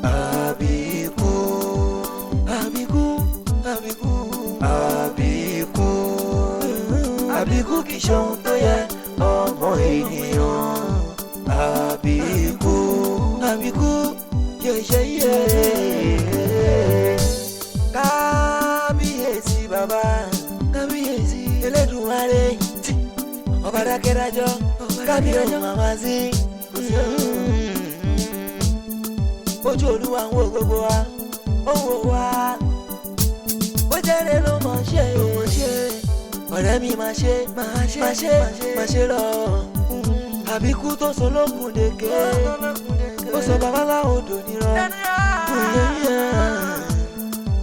Àbíkú, àbíkú, àbíkú, àbíkú, àbíkú kì í ṣe ohun tó yẹ ọmọ ènìyàn. Àbíkú, àbíkú, yeye. Kábíyèsí bàbá, kábíyèsí Elédùmarè, ọba dákẹ́dájọ́, kábíyèsí màmá sí. Ojú Olúwa ń wo gbogbo wa, ó ń wò wá. Ó jẹ́rẹ̀ ló mọ̀ ṣe, ọ̀rẹ́ mi máa ṣe lọ. Àbíkú tó so lókun dèké, ó sọ babaláwo odò nírọ̀.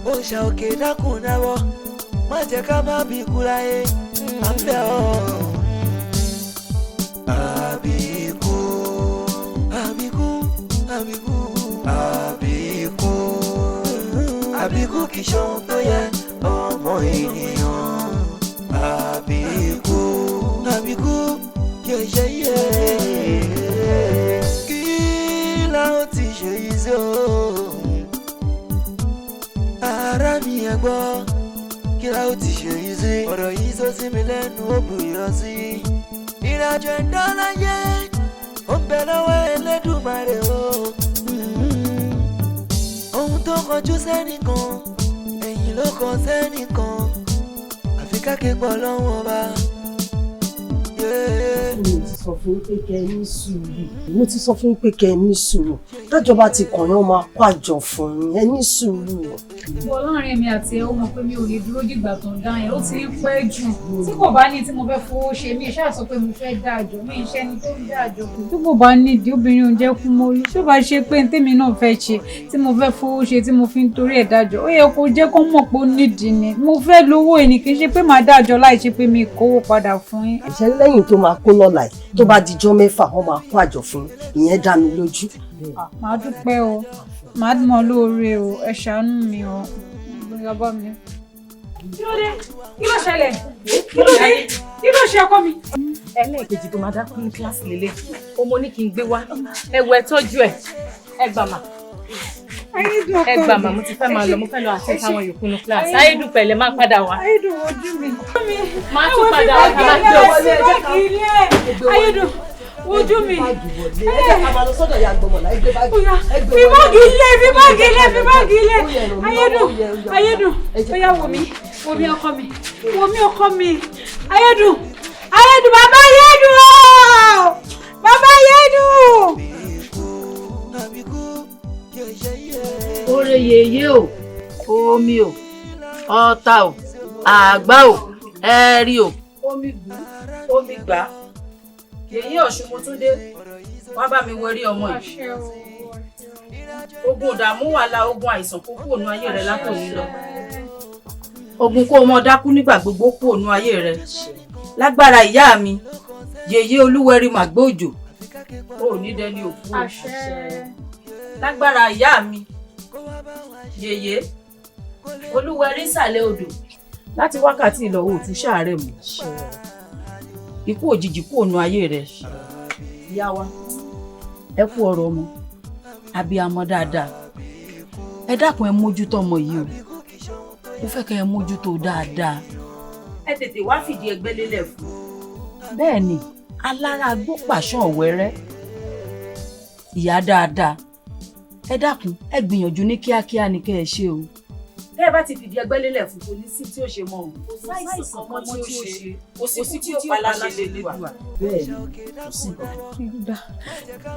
Òòṣà òkè dákun dáwọ́, má jẹ́ ká má bí ikú láyé, à ń bẹ̀ ọ́. Àbíkú, àbíkú, àbíkú, àbíkú, àbíkú kì í ṣe ohun tó yẹ ọmọ ènìyàn. Àbíkú, àbíkú, yeye. Kí la ó ti ṣe yìí sí o? Ara mi ẹ gbọ́, kí la ó ti ṣe yìí sí? Ọ̀rọ̀ yìí sọ sí mi lẹ́nu ó bù yọ sí. Ìrìnàjò ẹ̀dá láyé ó ń bẹ lọ́wọ́ Elédùmarè o. Ohun tó kọjú sẹ́nìkan, ẹ̀yìn ló kọ sẹ́nìkan. Àfi ká ké pọ̀ lọ́wọ́ ọba. Mo ti sọ fún pé kẹ́ ẹ ní sùúrù. Mo ti sọ fún pé kẹ́ ẹ ní sùúrù. Tọ́jọba ti kàn yán máa kó àjọ fún yín. Ẹ ní sùúrù. Ìwọ láàrin èmi àti ẹ ó mọ̀ pé mi ò lè dúró dìgbà tó ń dá yẹn. Ó ti ń pẹ́ jù. Tí kò bá ní tí mo fẹ́ fowó ṣe mí, ṣáà sọ pé mo fẹ́ dá àjọ. Mi iṣẹ́ ni tó ń dá àjọ. Tí kò bá nídìí obìnrin ò jẹ́ kú mọ́lú. Ṣé ó bá ṣe pé tèmi náà fẹ́ ṣe tí mo fẹ́ fowó ṣe tí mo fi ń torí ẹ̀ dájọ́? Ó yẹ kó jẹ́ kó mọ̀ pé ó nídìí ni. Mo fẹ́ lówó ẹni kì í ṣe pé màá dájọ́ láì ṣe pé mi kówó padà fún yín. Ìṣẹ́ lẹ́yìn tó máa kó lọ́la ẹ̀ tó bá dijọ́ mẹ́fà wọ́n máa kó àjọ fún yín. Ìyẹn dá mi lójú. Màá dúpẹ́ o. Màá mọ̀ lóore o. Ẹ ṣàánú mi o. Bóyá bá mi. Kí ló dé? Kí ló ṣẹlẹ̀? Kí ló dé? Kí ló ṣe ọkọ mi? Ẹlẹ́ẹ̀kejì tó máa dákú ní kíláàsì lélẹ̀. Ọmọ ní kí n gbé wá. Ẹ wọ ẹ tọ́jú ẹ̀. Ẹ gbà mà. Ẹ gbà mà, mo ti fẹ́ máa lọ, mo fẹ́ lọ àti táwọn yòókù ní kíláàsì. Ayédùn pẹ̀lẹ́ máa padà wá. Ayédùn ojú mi. Máa tún padà wá ká máa gbé ọ̀sẹ̀. Ayédùn ojú mi. Ẹ jẹ́ ká máa lọ sọ́dọ̀ ìyá gbọmọ láì gbé báàgì. Fi báàgì ilé. Ayédùn. Bóyá wò mí ọkọ mi. Wò mí ọkọ mi. Ayédùn. Bàbá Ayédùn o. Bàbá Ayédùn. Oore yèyé o, omi o, ọ̀tá o, àgbá o, ẹ̀rí o. Omi gbú, omi gbà. Yèyé Ọ̀ṣun mo tún dé. Wá bá mi wẹrí ọmọ yìí. Ogun ìdààmú wàhálà, ogun àìsàn kó kúrò nínú ayé rẹ látòní lọ. Ogun kó mọ dákú nígbà gbogbo kúrò nínú ayé rẹ. Lágbára ìyá mi, Yèyé Olúwẹrí Màgbóòjò. Ó ní dẹni òkú. Lágbára ìyá mi, Yèyé Olúwẹrí ìsàlẹ̀ odò. Láti wákàtí ìlọ́wọ́ òtún ṣàárẹ̀ mú. Ikú òjijì kúrò nínú ayé rẹ. Ìyá wa, ẹ kú ọ̀rọ̀ ọmọ. Abiyamọ dáadáa. Ẹ dákun ẹ mójútó ọmọ yìí o. Mo fẹ́ kẹ́ ẹ mójútó dáadáa. Ẹ tètè wá fìdí ẹgbẹ́ lélẹ̀ fún. Bẹ́ẹ̀ ni, alára agbópàṣán wẹ́rẹ́. Ìyá dáadáa. Ẹ dákun, ẹ gbìyànjú ní kíákíá ni kẹ́ ẹ ṣe o. Tẹ́ ẹ bá ti fìdí ẹgbẹ́ lélẹ̀ fún polisi tí ó ṣe mọ́ o. Kò sáìsàn kan tí ó ṣe. Kò sí tí ó pa láṣẹ lè wà. Bẹ́ẹ̀ ni, kò sí nǹkan. Ìgbà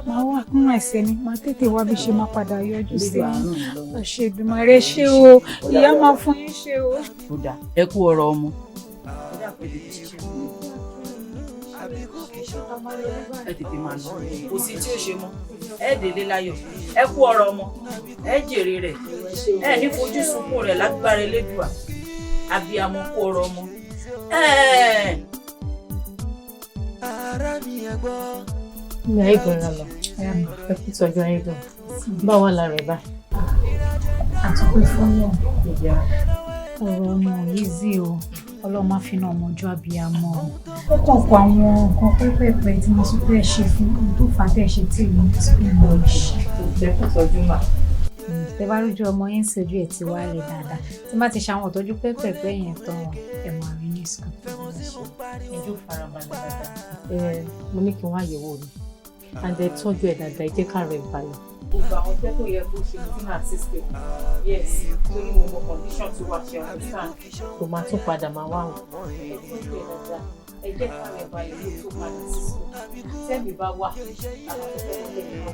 máa wà kún ẹsẹ̀ mi, máa tètè wá bí ṣe máa padà yọjú sí mi. Àṣẹ Èdùmàrè ṣe o, ìyá máa fún yín ṣe o. Ó dà, ẹ kú ọ̀rọ̀ ọmọ. Ẹ tètè máa lọ. Kò sí tí ó ṣe mọ́. Ẹ délé láyọ̀. Ẹ kú ọ̀rọ̀ ọmọ. Ẹ jèrè rẹ̀. Ẹ ní fojú sunkún rẹ̀ lágbára Elédùà. Abiyamọ kú ọ̀rọ̀ ọmọ. Ní ayégbọ̀nra lọ, ẹ kú tọ́jú ayégbọ̀n. Báwo la rẹ̀ bá? Àtúntò fún wọn. Ọ̀rọ̀ ọmọ yìí zí o. Ọlọ́run má fi náà ọmọjọ́ abiyamọ. Ó kàn kọ àwọn nǹkan pẹ́pẹ́pẹ́ tí mo sọ pé ẹ ṣe fún tó fà á tẹ̀ ṣe tí ìlú ti ń lọ ṣe. Ìjẹ́kùn sọjú mà. Tẹ bá lójú ọmọ yín ṣojú ẹ̀ ti wálé dáadáa. Tí bá ti ṣàwọn ìtọ́jú pẹ́pẹ́pẹ́ yẹn tán ẹ̀ máa rí ní sùkúl. Ẹjọ́ farabalẹ̀ dáadáa. Mo ní kí wọ́n àyẹ̀wò ni. And ẹ tọ́jú ẹ̀ dáadáa, ẹ jẹ́ ká rẹ̀ balẹ̀. Gbogbo àwọn iṣẹ́ tó yẹ kó ṣe ní assistant. Yes, torí mo mọ condition tó wà ṣe understand. Kò máa tún padà máa wá wọn. Ẹ tọ́jú ẹ̀ dáadáa, ẹ jẹ́ ká rẹ̀ balẹ̀ ló tó padà sí school. Tẹ́mi bá wà, àwọn tó fẹ́ lọ́wọ́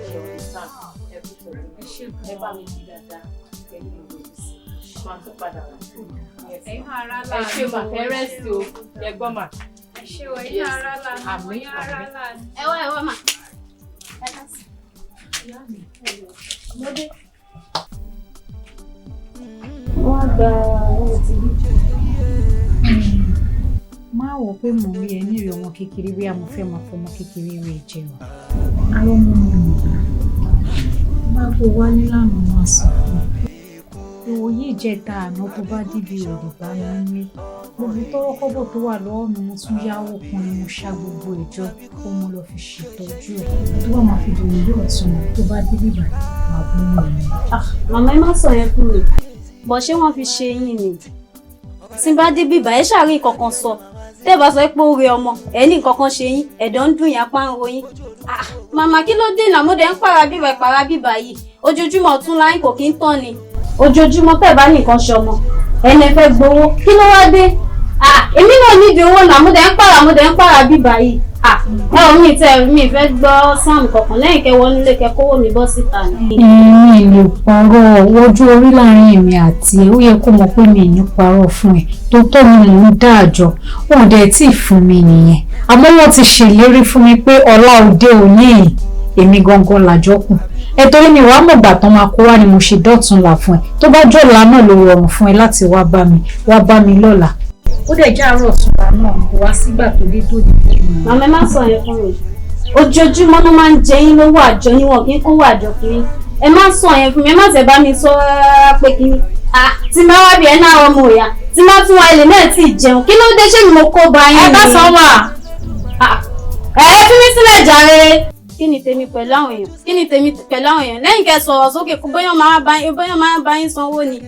ṣe understand. Ẹ kú sọ̀rọ̀. Ẹ bá mi di dáadáa, ẹ ní ìwé sí. Máa tún padà wá. Ẹ̀yin ara Ẹ láàánú. ṣe bàtẹ́ rẹ́sì o, ẹ gbọ́ mà. Ẹ ṣe o, ẹ̀yin ara láàánú. Ẹ̀yin ara láàánú. Ẹ wá mà. Wọ́n gba owó ti bí. Máa wò pé mò ń rí ẹ nírè ọmọ kékeré bí mo fẹ́ máa fọmọ kékeré rẹ̀ jẹun. Àwọn ọmọ mi ò gbà. Bá kó wá nílànà máa sọ fún mi. Ìwòye ìjẹta àná tó bá dìbì òdì bá mi rí. Gbogbo tọ́wọ́ kọ́bọ̀ tó wà lọ́wọ́ mi mo tún yáwó kan ni mo ṣá gbogbo ìjọ kó mo lọ fi ṣètọ́jú ẹ̀. Tó bá máa fi dòwò yóò tún tó bá dìbì báyìí máa bú mi. Màmá ẹ má sọ yẹn fún mi. Bọ̀ ṣé wọ́n fi ṣe yín ni? Tí n bá dé bíbá ẹ ṣàrí kankan sọ. Tẹ́ ẹ bá sọ pé ó rẹ ọmọ, ẹ ní kankan ṣe yín, ẹ̀dọ̀ ń dùn yín apá ń ro yín. Màmá kí ló dé náà mo dẹ̀ ń para bíbá yìí. Ojoojúmọ́ tún láyín kò kí ń tán ni. Ojoojúmọ́ tẹ́ ẹ bá ní nǹkan ṣe ọmọ. Ẹni ẹ fẹ́ gbowó. Kí ló wá dé? Èmi náà nídìí owó náà mo dẹ̀ ń para bíbá yìí. Ẹ ò mi fẹ́ gbọ́ sáàmù kankan lẹ́yìn kẹwọ́ nílé kẹkọ́wọ́ mi bọ́ síta ni. Èmi lè parọ́ ojú orí láàrin èmi àti ẹ̀ ó yẹ kó mọ̀ pé mi ní parọ́ fún ẹ tó tọ́ mi mò ń dá àjọ wọn ò dẹ̀ tí ì fún mi nìyẹn àmọ́ wọ́n ti ṣèlérí fún mi pé ọlá òde òní yìí èmi gangan làjọ kù ẹ torí mi wàá mọ̀gbà tán máa kó wá ni mo ṣe dọ́tun là fún ẹ tó bá jọ̀la náà ló rọrùn fún ẹ láti wá bá mi lọ́la. Ó dẹ̀ já àárọ̀ ṣùgbà náà kò wá sígbà tó dé tó dé. Màmá ẹ má sọ yẹn fún mi. Ojoojúmọ́ ló máa ń jẹ yín lówó àjọ níwọ̀n kí n kówó àjọ fún yín. Ẹ má sọ yẹn fún mi, ẹ má tẹ̀ bá mi sọ rárá pé kí ni. Tí máa wá bí ẹ náà ọmọ òyà, tí máa tún wa ilé náà tí ì jẹun. Kí ló dé ṣé ni mo kó ba yín ni? Ẹ bá sọ wà. Ẹ fi mí sílẹ̀ jàre. Kí ni tèmi pẹ̀lú àwọn èèyàn? Lẹ́yìn kẹ́ sọ̀rọ̀ sókè kó bóyá máa bá yín sanwó ni.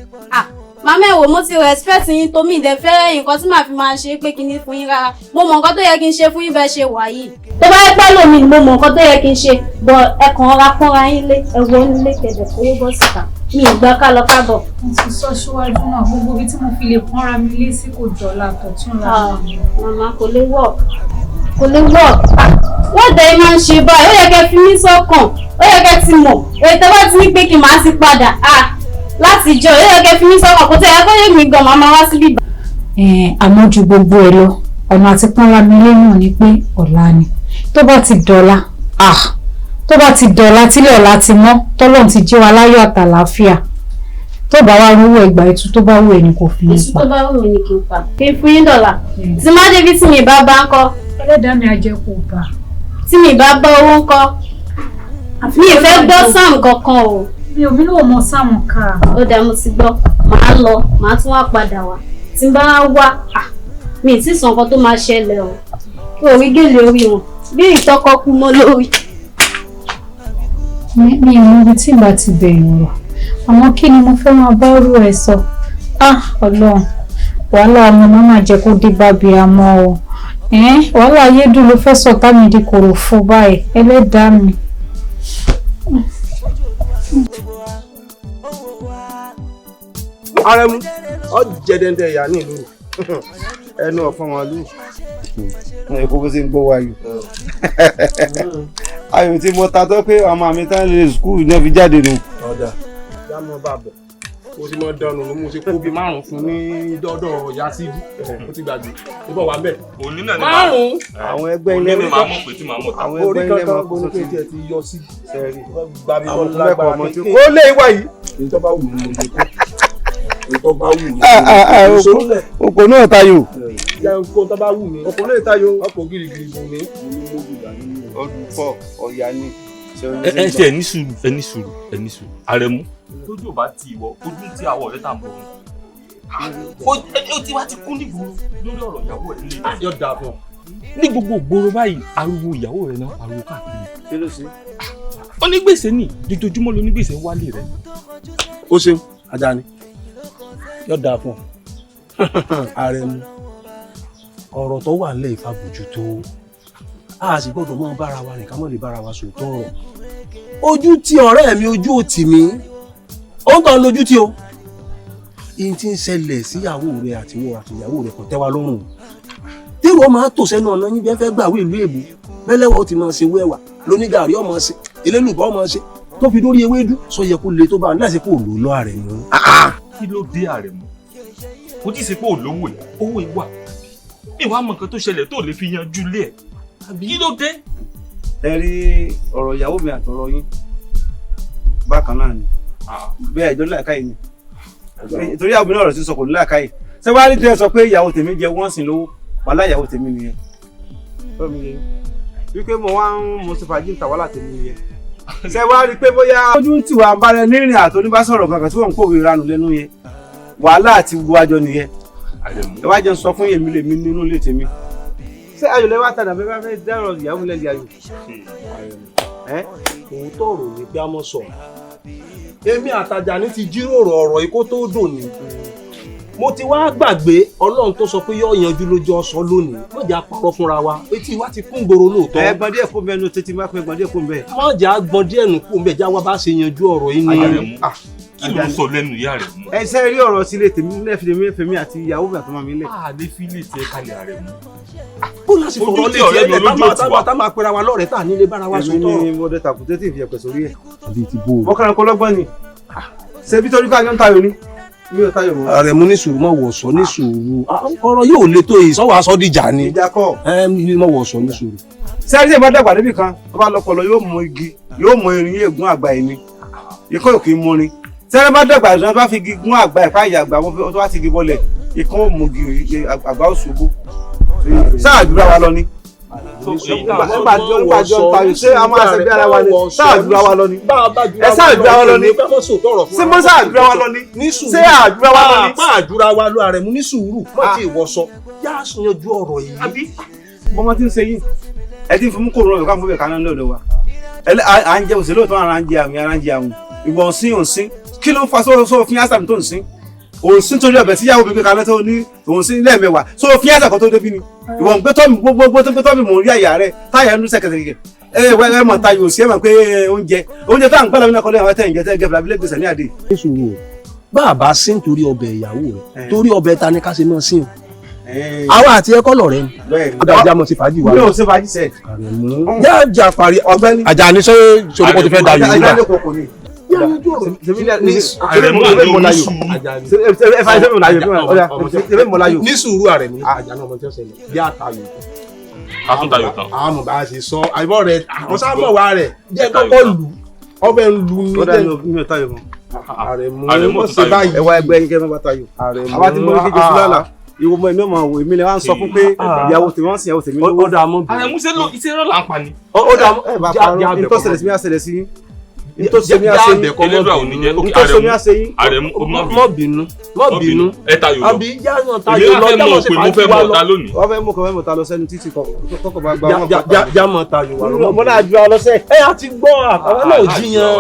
Màmá ẹ wò mo ti respect yín tó mi ìdẹ fẹ́ nǹkan tí màá fi máa ṣe pé kí ni fún yín rárá. Mo mọ nǹkan tó yẹ kí n ṣe fún yín bẹ́ẹ̀ ṣe wà yìí. Tó bá yẹ pẹ́ lómi ni mo mọ nǹkan tó yẹ kí n ṣe. Bọ̀ ẹ kàn ra pọ́nra yín lé ẹ̀wọ̀ nílé kẹ̀dẹ̀ kówó bọ́ síta. Mi ì gbà ká lọ kábọ̀. Mo ti sọ síwájú náà gbogbo ibi tí mo fi lè pọ́nra mi lé sí kò jọ̀la tọ̀tún ra. Màmá kò lè work. Wọ́n dẹ̀ máa ń ṣe báyìí, ó yẹ kẹ́ fi mí sọ́kàn, ó yẹ kẹ́ ti mọ̀, èyí tẹ́ bá ti ní pé kí n máa ti padà, láti jọ, ó yẹ kẹ́ fi mí sọ́kàn, kò tẹ́ ẹ kó yé mi gan, màmá wá síbí. Àmọ́ ju gbogbo ẹ lọ, ọ̀nà àti pọ́nra mi lé náà ni pé ọ̀la ni. Tó bá ti dọ̀la tílẹ̀ ọ̀la ti mọ́, tọ́lọ́run ti jí wa láyọ̀ àtàlàáfíà. Tó bá wá rówó ẹgbàá ètò tó bá wù ẹ́ ni kò fi ní pa. Ètò tó bá wù mí ni kí n pa. Kí n fún yín dọ̀là. Tí má débi tí mi bá bá ń kọ́. Ẹlẹ́dàá mi àjẹkù bá. Tí mi bá bá owó ń kọ́. Mi ì fẹ́ gbọ́ sáàmù kankan o. Mi ò náà mọ sáàmù ká. Ó dá mo ti gbọ́. Màá lọ, màá tún wá padà wá. Tí n bá wá, mi ì tí sọ nǹkan tó máa ṣẹlẹ̀ o. Kí orí gèlè orí wọn. Bí ìtọ́kọ kú mọ́ lórí. Mi ò mọ ibi tí ìgbà ti bẹ̀rẹ̀ ọ̀rọ̀. Àmọ́ kí ni mo fẹ́ máa bá rú ẹ sọ? Ọlọ́run, wàhálà ọmọ náà máa jẹ́ kó dé bábi àmọ́ o. Wàhálà ayédùn ló fẹ́ sọ̀tá mi di kòròfo báyìí, ẹlẹ́dàá mi. Arẹmu, ọ jẹdẹndẹ ìyá nílùú ẹnu ọ̀fọ̀n wọn lù. Ẹ̀kọ́ bó ṣe ń gbọ́ wáyò. Ayò tí mo ta tó pé ọmọ mi tán lè skúù náà fi jáde nù. Ọ̀dà dámọ̀ bàbọ̀ ó sì mọ́ dánù ló mú ṣe kó bí 5 fún ní dọ́dọ̀ ya síbí ó ti gbàgbé ó bọ̀ wá bẹ́ẹ̀. Òní náà ni màá mọ̀. Àwọn ẹgbẹ́ ilé òní ni màá mọ̀ pé tí màá mọ̀ tán. Àwọn ẹgbẹ́ ilé kankan mọ̀ bó ní pé tiẹ̀ ti yọ sí ẹ̀rí gbàgbé àwọn bọ́ lágbára ọmọ tí kékeré. Ó lé ìwà yìí. Èyí tó bá wù mí ló kọ́. Èyí tó bá wù mí. Oko náà tayò. Ìyá nǹkan tó bá wù mí. Ọkọ̀ lè tayò. Ọkọ̀ gírígírí bù mí. Ọdún pọ̀ ọ̀yà ni. Ẹ ṣe ẹ ní sùúrù. Àrẹ̀mú tójú ò bá ti ìwọ ojú tí àwọ̀ rẹ̀ tà ń bọ̀ ó ti wá ti kún nígboro lórí ọ̀rọ̀ ìyàwó rẹ̀ lè yọ̀ dà fún ọ. Ní gbogbo ìgboro báyìí ariwo ìyàwó rẹ̀ náà ariwo káàkiri. Kí ló ṣe? Onígbèsè ni dojoojúmọ́ lónígbèsè ń wálé rẹ̀. Ó ṣeun Àjàní yọ̀ dà fún ọ. Àrẹ̀mú ọ̀rọ̀ tó wà nílẹ̀ ìfàbùjù tó a sì gbọ́dọ̀ mọ́ bára wa nìkan mọ́ lè bára wa sòótọ́ ọ̀rọ̀. Ojú tí ọ̀rẹ́ mi ojú ò tì mí ó ń tàn lójú tí o. Ihun tí ń ṣẹlẹ̀ síyàwó rẹ̀ àtìyàwó rẹ̀ kò tẹ́ wa lọ́rùn. Tírò máa tò sẹ́nu ọ̀nà yín bí ẹ fẹ́ gbàwé ìlú èbú bẹ́lẹ́wọ̀ ó ti máa ṣe wẹ́wà lónígàrí ọmọ ṣe elélùbọ́ ọmọ ṣe tó fi dórí ewédú sọ yẹ kó le tó bá láti kó lò lọ Àrẹ̀mú. Kí ló dé Àrẹ̀mú? Kò tí ì ṣe pé olówó ẹ̀ owó ìwà ìwà mọ̀ nǹkan tó ṣẹlẹ̀ tó lè fi yanjú lé ẹ̀. Kí ló dé? Ẹ rí ọ̀rọ̀ ìyàwó mi àtọ̀rọ̀ yín bákan náà ni bẹ́ẹ̀ ìjọ láìkáyìí ni torí àwọn obìnrin ọ̀rọ̀ sí sọ kò ní láìkáyìí ṣé wàá rí tẹ́ sọ pé ìyàwó tèmi jẹ wọ́n sìn lówó wàhálà ìyàwó tèmi nìyẹn wípé mo wá ń mo sì fàájì ìta wàhálà tèmi nìyẹn ṣé wàá rí pé bóyá ojú tí wàá bá rẹ nírìn àtò oníbàṣọ̀rọ̀ kankan tí wọ́n ń kówé ranù lẹ́nu yẹn wàhálà àti wájọ nìyẹn ẹ wá jẹun sọ fún èmi lèmi nínú ilé tèmi ṣé ayọ̀ lẹ́wọ́ àtàdà bẹ́ẹ̀ bá fẹ́ dárọ̀ ìyàwó lẹ́lẹ́ ayọ̀ òótọ́ ọ̀rọ̀ ní bí a mọ̀ sọ èmi àtàjàní ti jíròrò ọ̀rọ̀ ikó tó dòní mo ti wá gbàgbé Ọlọ́run tó sọ pé yóò yanjú lójú ọ̀sán lónìí má jà parọ́ fúnra wa etí wa ti kún gbòòrò lóòótọ́. ẹ̀gbọ́n díẹ̀ kún bẹ́ẹ̀ ní tètè má pẹ́ ẹ̀gbọ́n díẹ̀ kún bẹ́ẹ̀. má jà gbọ́n díẹ̀ nù kún bẹ́ẹ̀ já wa bá ṣe yanjú ọ̀rọ̀ yìí ni. Kí ló ń sọ lẹ́nu ìyá rẹ̀ mú? ẹ ṣe rí ọ̀rọ̀ sílé tèmi lẹ́fẹ̀mí àti ìyàwó mi àtọmọ mi lẹ̀. Lè fi lè tẹ kalẹ̀ Àrẹ̀mú. Bó láti fọ̀rọ̀ lé tiẹ̀ lẹ̀ tá máa pera wa lọ́rẹ̀ẹ́ tá nílé bára wa sọ̀tọ̀. èmi ni mo dẹ tàkùtẹ́ tí ì fi ẹ̀pẹ̀ sórí ẹ̀. ọkàrà kọ lọ́gbọ́n ni ṣe bí torí káyọ̀ ń tayò ní mi ò tayò mọ́. Àrẹ̀mú ní sùúrù mọ̀ wọ̀sọ̀ ní sùúrù ọ̀rọ̀ yóò le tó yìí sọ́wọ́ aṣọ dìjà ni. ìjà kọ́ mọ̀ wọ̀sọ̀ ní sùúrù. sẹ́rí ìbá dàgbà níbì kan tó bá lọ́pọ̀lọ́ yóò mọ igi yóò mọ irin yóò gún àgbà ẹni ikọ́ òkè mú ni sẹ́rí bá dàgbà ìjọba bá fi igi gún àgbà ẹ̀fá ìyá àgbà wọn tó bá ti igi bọ́lẹ̀ ikọ́ ò mú igi àgbà ó ṣubú sáà jùlọ wa lọ ni. nígbà tí ó wọ sọ ṣé a máa ṣe bí ara wa ni sáà jùlọ wa lọ ni ẹ sáà jùlọ wa lọ ni ṣé mo sáà jùlọ wa lọ ni ṣé àjùlọ wa lọ ni. bá àjùra wa lọ Àrẹ̀mú ní sùúrù má ti wọ sọ yá yanjú ọ̀rọ̀ yìí. bọ́mọ tí ń ṣe yìí ẹ ti fún kòrò ọ̀gá fún bẹ́ẹ̀ kaná lọ́dọ̀ wa à ń jẹ òṣèlú tó ara ń jẹ àwìn ara ń jẹ àwìn ìwọ̀n sí òǹsín kí ló ń fa sọ́wọ́ fún yásà tó ń sín òǹsín torí ọbẹ̀ tí yàwó gbé kaná tó ní òǹsín lẹ́ẹ̀mẹ́wàá sọ́wọ́ fún yásà kan tó débi ni ìwọ̀n gbé tọ́mì gbogbo tó gbé tọ́mì mò ń rí àyà rẹ̀ táyà ń lú sẹ́kẹ̀sẹ̀kẹ̀ ẹ mọ̀ tayò sí ẹ mọ̀ pé oúnjẹ tá à ń gbọ́dọ̀ nínú ọkọ̀ lẹ́yìn àwọn tẹ̀yìn jẹ́ gẹ́gẹ́ bí gbèsè ní àdé. bá a bá sín torí ọbẹ̀ ìyàwó rẹ̀ torí ọbẹ̀ ta ni ká ṣe máa sín o àwa àti ẹkọ lọrẹ ni adájá mo ti fàájì wa. mi ò ṣe fàájì sẹ. Àrẹ̀mú yájà parí ọ̀gbẹ́ni. Àjàní ṣé sorúkọ ti fẹ́ da yìí nígbà. ní sùúrù Àrẹ̀mú Àjàní ọmọ tí ó ṣẹlẹ̀ bí àtàlù. a tún tayò tán. àmọ́ bá a ṣe sọ àìbọ̀ rẹ̀ àkọsámọ̀ wa rẹ̀ jẹ́ kọ́kọ́ lù ọbẹ̀ ń lu ní. ó dà mí ò tayò mọ́. Àrẹ̀mú ó ṣe báyìí. ẹ wá ẹgbẹ́ yín kẹ́ ẹ má bá tayò. àwa ti mọ kékeré fúlàlà ìwọ ọmọ ẹ̀mí ọmọ àwọ̀ èmi lè wá ń sọ fún pé ìyàwó tèmi wọ́n sì ìyàwó tèmi lówó. Àrẹ̀mú iṣẹ́ ló là ń pa ni. ó dà ẹ bá parọ́ ní tó ṣẹlẹ̀ sí mi á ṣẹlẹ̀ sí yín. ní tó ṣe mi á ṣe yín. Elédùà ò ní jẹ́. ní tó ṣe mi á ṣe yín. Àrẹ̀mú mọ́ bínú ẹ tayò lọ. àbí yáyàn tayò èmi lọ náà fẹ́ mọ̀ pé mo fẹ́ mọ̀ ta lónìí. wọ́n fẹ́ mú kọ́ fẹ́ mọ̀ ta lọ sẹ́nu títì kọ́kọ́ bá gba wọn. jámọ̀ tayò wà lọ́wọ́. mo náà ju ọ lọ́sẹ̀. ẹ àti gbọ́ àwọn náà jiyàn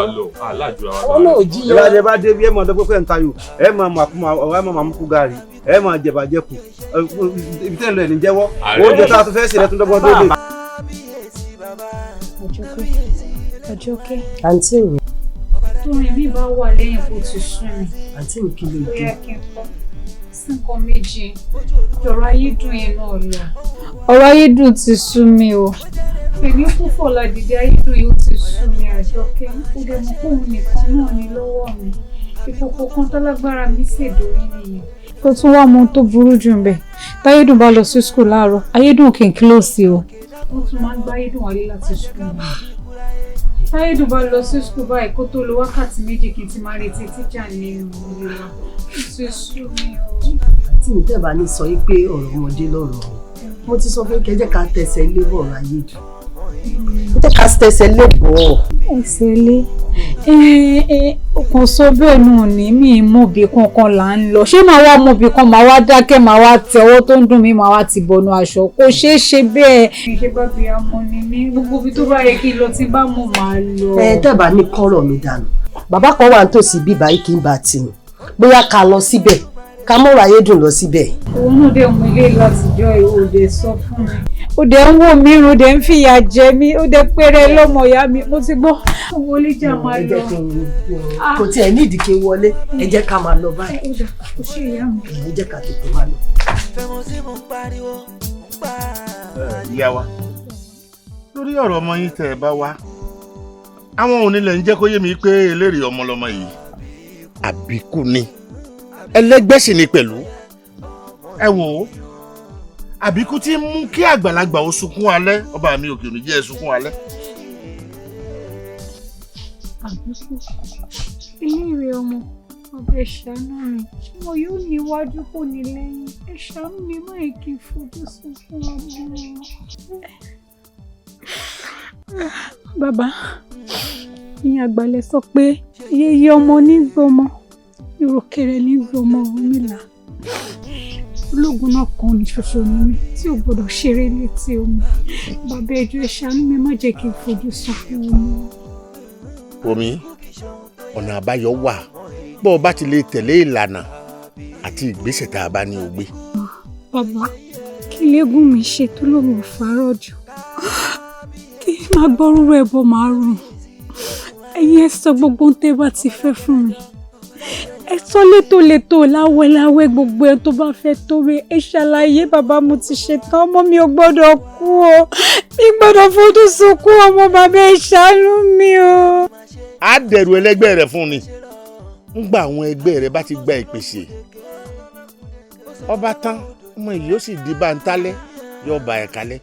àwọn náà jiyàn. ìlànà ẹ bá dé bí ẹ mọ̀ ọdọ́ pé ń tayò ẹ máa mọ̀ kú gàrí ẹ máa jẹ̀bàjẹ́ kù ibi tẹ́ ń lọ ẹ̀ ní jẹ́wọ́ oúnjẹ tá a tún fẹ́ ṣe lẹ́tún dọ́gbọ́n tó dé. Àjọkẹ́. àǹtí mi. tóyìn bí bá wà lẹ́yìn kó ti sún mi. àǹtí mi kí ló dé. bóyá kí n kọ́ sí nǹkan méjì ọ̀rọ̀ ayédùn yẹn náà lọ. ọ̀rọ̀ ayédùn ti sú mi o. èmi fúnfọ̀ ládìdí ayédùn yóò ti sú mi Àjọkẹ́. ó dẹ̀ mọ̀ pé òun nìkan náà ní lọ́wọ́ mi. ìkòkò kan tó lágbára mi ṣèdórí nìyẹn. ó tún wá mọ ohun tó burú jù ń bẹ̀. táyédùn bá lọ sí skul láàárọ̀ ayédùn kì í kílòsì o. ó tún máa ń gbá ayédùn wálé láti skul náà. táyédùn bá lọ sí skul báyìí kó tó lo wákàtí méjì kí n ti máa retí tíjà nínú ilé wa. ó ti sú mi o. àǹtí mi tẹ́ bá ní sọ pé ọ̀rọ̀ ọmọdé lọ́rọ̀ mo ti sọ fún kẹjẹ́ ká tẹsẹ̀ ilé bọ̀ ọ̀rọ̀ ayédùn jẹ́ ká tẹsẹ̀ lé bọ̀. ẹsẹ̀ lé ọkàn sọ bẹ́ẹ̀ náà ní mi mọ̀bì kankan là ń lọ ṣé màá wá mọ̀bì kan màá wá dákẹ́ màá wá tẹ ọwọ́ tó ń dùn mí màá wá ti bọ̀nù aṣọ kò ṣeé ṣe bẹ́ẹ̀. ṣe bá fi amọ ni mí gbogbo ibi tó bá yẹ kí n lọ tí bá mọ̀ máa lọ. dábàá ní kọ́rọ̀ mi dànù bàbá kan wà nítòsí bíbá yìí kí n bá tì mí bóyá ká lọ síbẹ̀ ká mọ̀rọ̀ ayédùn lọ síbẹ̀. òun náà dé mú ilé látijọ́ òde sọ fún mi òde ń wò mí òde ń fìyà jẹ mí òde péré lọ́mọ ìyá mi mo ti gbọ́ wọlé jà máa lọ. kò tiẹ̀ nídìí kí n wọlé ẹ jẹ́ ká máa lọ báyìí. kò ṣe ìyá mi. ẹ jẹ́ ká tètè máa lọ. ìyá wa lórí ọ̀rọ̀ ọmọ yín tẹ́ ẹ bá wá àwọn onílẹ̀ ń jẹ́ kó yé mi pé eléré ọmọ lọmọ yìí àbíkú ni ẹlẹ́gbẹ́ sì ni pẹ̀lú ẹ wò ó àbíkú tí ń mú kí àgbàlagbà ó sunkún alẹ́ ọba mi òkè òní jẹ́ sunkún alẹ́. àbíkú iléèwé ọmọ ọba ẹ̀ṣánú rẹ̀ mo yóò níwájú kò ní lẹ́yìn ẹ̀ṣánú mi má yẹ kí n fojú sunkún ọmọ. bàbá ìyẹn àgbàlẹ̀ sọ pé yeye ọmọ nígbọmọ ìròkèrè nígbọmọ Ọ̀rúnmìlà ológun náà kan ní ṣoṣo ní mi tí ò gbọdọ̀ ṣeré létí omi bàbá ẹjọ́ ẹ ṣàánú mi má jẹ́ kí n fojú sunkún ọmọ. omi ọ̀nà àbáyọ wà bó o bá ti lè tẹ̀lé ìlànà àti ìgbésẹ̀ tá a bá ní o gbé. bàbá kí lẹ́gùn mi ṣe tó lóun ò fárọ̀ jù kí n máa gbọ́rúrú ẹbọ máa rùn ẹ̀yin ẹ sọ gbogbo ohun tẹ́ bá ti fẹ́ fún mi ẹ sọ létòlétò láwẹ́láwẹ́ gbogbo ẹ tó bá fẹ́ torí ẹ ṣàlàyé bàbá mo ti ṣetán ọmọ mi ò gbọ́dọ̀ kú o mi gbọ́dọ̀ fojú sunkún ọmọ bàbá ẹ ṣàánú mi o. á dẹ̀rù ẹlẹ́gbẹ́ rẹ̀ fún ni ńgbà àwọn ẹgbẹ́ rẹ̀ bá ti gba ìpèsè ọba tán ọmọ yìí ó sì di báńtálẹ́ yóò bá ẹ̀ kalẹ̀.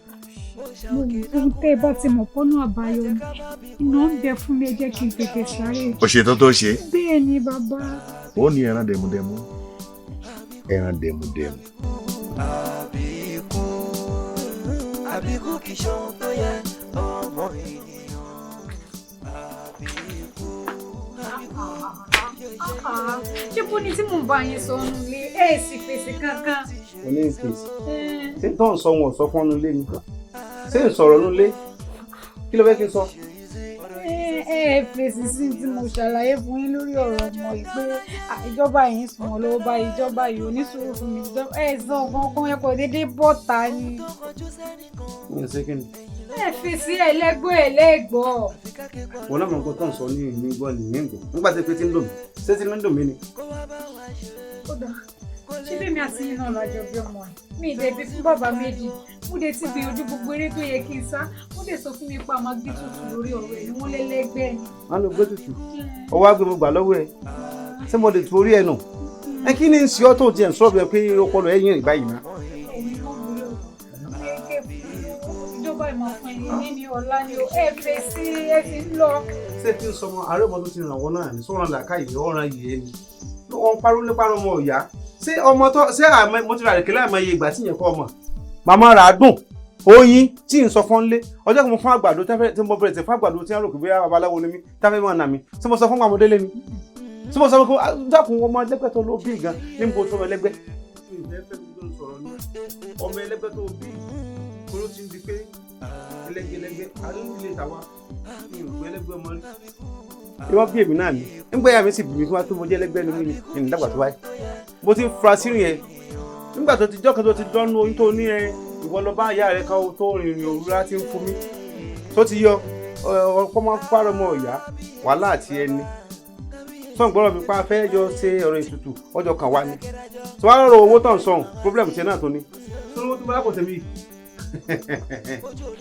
mo lè fún tẹ́ ẹ bá ti mọ̀ pọ́nú àbáyọ ni iná ń bẹ fún mi ẹ jẹ́ kí n tètè sáré. o ṣètò tó ṣe. bẹ́ẹ̀ ni bàbá. ó ní ẹran dẹmudẹmu ẹran dẹmudẹmu. àbíkú kì í ṣohun tó yẹ ọmọ ènìyàn. ṣé bó ni tí mò ń bá yín sọ ọ́nù lé ẹ̀ sì fèsì kankan. mo ní fèsì ṣé tó ń sọ wọn ò sọ fún ọ́nù lé ni ṣé ń sọ̀rọ̀ nù lé kí ló fẹ́ kí n sọ. ẹ fèsì sí tí mo ṣàlàyé fún yín lórí ọ̀rọ̀ ọmọ yìí pé ìjọba yìí ń sùn lọ́wọ́ báyìí ìjọba yìí ò ní sùúrù fún mi sọ kankan ẹ kò déédéé bọ́ta ni. mi ò ṣe kí ni. ẹ fèsì ẹlẹ́gbọ́. wọn náà mọ nǹkan tó ń sọ ní ìní gbọ́ ní ìní gbọ́ nígbà tí pé tí ń lò mí ṣé tí ń lò mí ni. kódà ṣé bí mi àti yín náà lájọ bí ọmọ ẹ mi ìdẹ̀bi fún bàbá méjì mo dé ti gbìyànjú gbogbo eré tó yẹ kí n sá mo dé sọ fún mi pa máa gbé tutù lórí ọ̀rọ̀ ẹ̀ ni wọ́n lẹ́lẹ́gbẹ́ ni. wọn ló gbé tutù ọwọ́ àgbẹ̀ mo gbà lọ́wọ́ ẹ̀ ṣé mo lè torí ẹ̀ nù ẹ kí ni ṣe ọ́ tó tiẹ̀ ń sọ̀rọ̀ bẹ́ẹ̀ pé ọpọlọ ẹ̀ yín rìn báyìí ná. ìjọba ìmọ̀ fún ẹ̀yìn ní ọ̀la ni ó ẹ̀ fẹ́ sí ẹ̀ fi ń lọ. ṣé tí ń sọmọ àárẹ̀ ọmọ tó ti ràn wọ́n náà ní sọ́run làákàyè ọ̀ràn yìí ni wọ́n parọ́ nípa ọmọ ọ̀yá ṣé ọmọ tó ṣé mo ti rà rèké láìmọ̀ iye ìgbà tí yẹn kọ́ ọmọ màmá rà á dùn oyin tí n sọ fún lé ọjọ́ kan mo fún àgbàdo tí mo bẹ̀rẹ̀ sí fún àgbàdo tí wọ́n rò pé bóyá babaláwo ni mí táfẹ́ mọ́ ọ̀nà mi tí mo sọ fún àmọ́dé lé ni tí mo sọ fún dákun ọmọ ẹlẹ́gbẹ́ tó ló bí gan ní mo sọ ẹlẹ́gbẹ́ ọmọ ẹlẹ́gbẹ́ tó bí kóró ti ń di pé ẹlẹ́gbẹ́lẹ́gbẹ́ àdúgbò tàwa ní ìlú ẹlẹ́gbẹ́ ọmọ rí ìwọ́n bí èmi náà ni nígbà yà mí sì bí mi fún wa tó mo jẹ́ ẹlẹ́gbẹ́ ní mi ní dàgbà tó wáyé mo ti fura sírìn yẹn nígbà tó ti jọ́kan tó ti dánú oyún tó ní ẹ ìwọ lọ bá ìyá rẹ kan tó rìnrìn òru láti ń fún mi tó ti yọ ọkọ máa ń fárọ ọmọ ìyá wàhálà àti ẹni sọ̀n gbọ́dọ̀ mi pa fẹ́ yọ ṣe ọ̀rọ̀ ìtutù ọjọ́ kan wá ní tí wàá rọrọ owó tó ń sọ̀hún problem tiẹ̀ náà tó ní tó lówó tó bá kò tẹ̀mí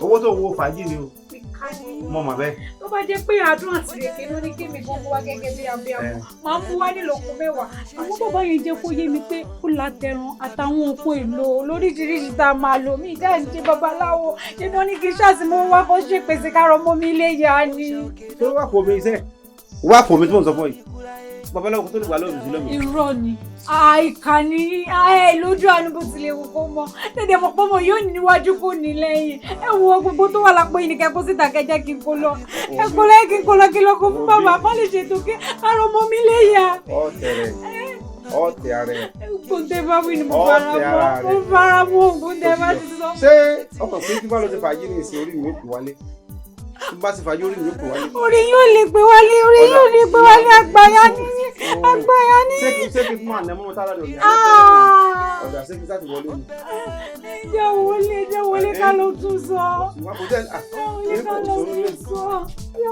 owó tó wo fàájì ni o mọ̀ mà bẹ́ẹ̀. tó bá jẹ́ pé àádùn àti rèké ló ní kémi gan mú wá gẹ́gẹ́ bí abiyamọ máa mú wá nílòkun mẹ́wàá àwọn bàbá yẹn jẹ́ kó yé mi pé ó la tẹran àtàwọn òkun èlò lóríṣiríṣi tá a máa lò mí ìjà ìjẹ babaláwo ṣé wọ́n ní kí ṣáàsì mo wá kó ṣe pèsè kárọ̀ mọ́ mi ilé ya ni. tó wà fò mi iṣẹ́ wà fò mi tí mò ń sọ fún yìí babaláwo tó lè gbà lóòrùn sí lọ́mọ. irọ́ ni àìkà ni lójú àánú bó tilẹ̀ wò kó mọ dédé mọ̀ pé mo yóò níwájú kó ní lẹ́yìn ẹ wo gbogbo tó wà lápò yìí ní kẹ́kọ̀ọ́ síta kẹjẹ́ kí n kó lọ ẹ kó lẹ́yìn kí n kó lọ kí lọ́kọ́ fún bàbá má lè ṣètò kí ara ọmọ mi lè yá. ọ̀tẹ̀ ara ẹ̀. gbòǹdé bá wí ni mo fara mọ́ gbòǹdé bá ti sọ. ṣé ọkàn pé kí bá lọ ti fàájì ní ìsìn orí mi ó pè wálé tí bá ti fàájì orí mi ó pè wálé. orí yóò lè gbé wálé orí yóò lè gbé wálé àgbáyá ní. ṣé kí fún àná mọ́mọ́ tára lòdì ọ̀dà ṣé kí sáà ti wọlé ni. jẹ́ wọlé ká ló tún sọ. wọlé ká ló tún sọ. jẹ́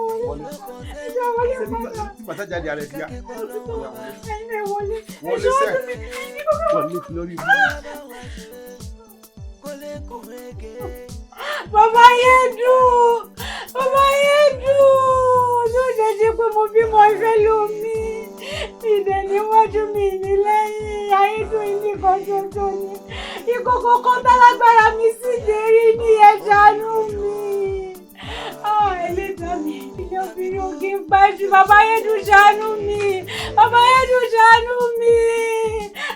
wọlé tí bàtà jáde ara ẹ̀ bíyà. wọlé sẹ́ẹ̀ wọlé fi lórí ibi. Bàbá Yédùn ló jẹ́ pé mo bímọ ìfẹ́ lómi ìdẹ̀ níwájú mi ní lẹ́yìn Ayédùn ilé kan ṣoṣo ni ìkòkò kan tálágbára mi sì dérí ní ẹ ṣàánú mi. Ẹlẹ́dàá mi ilé obìnrin ògì ń pa jù Bàbá Yédùn ṣàánú mi. Bàbá Yédùn ṣàánú mi.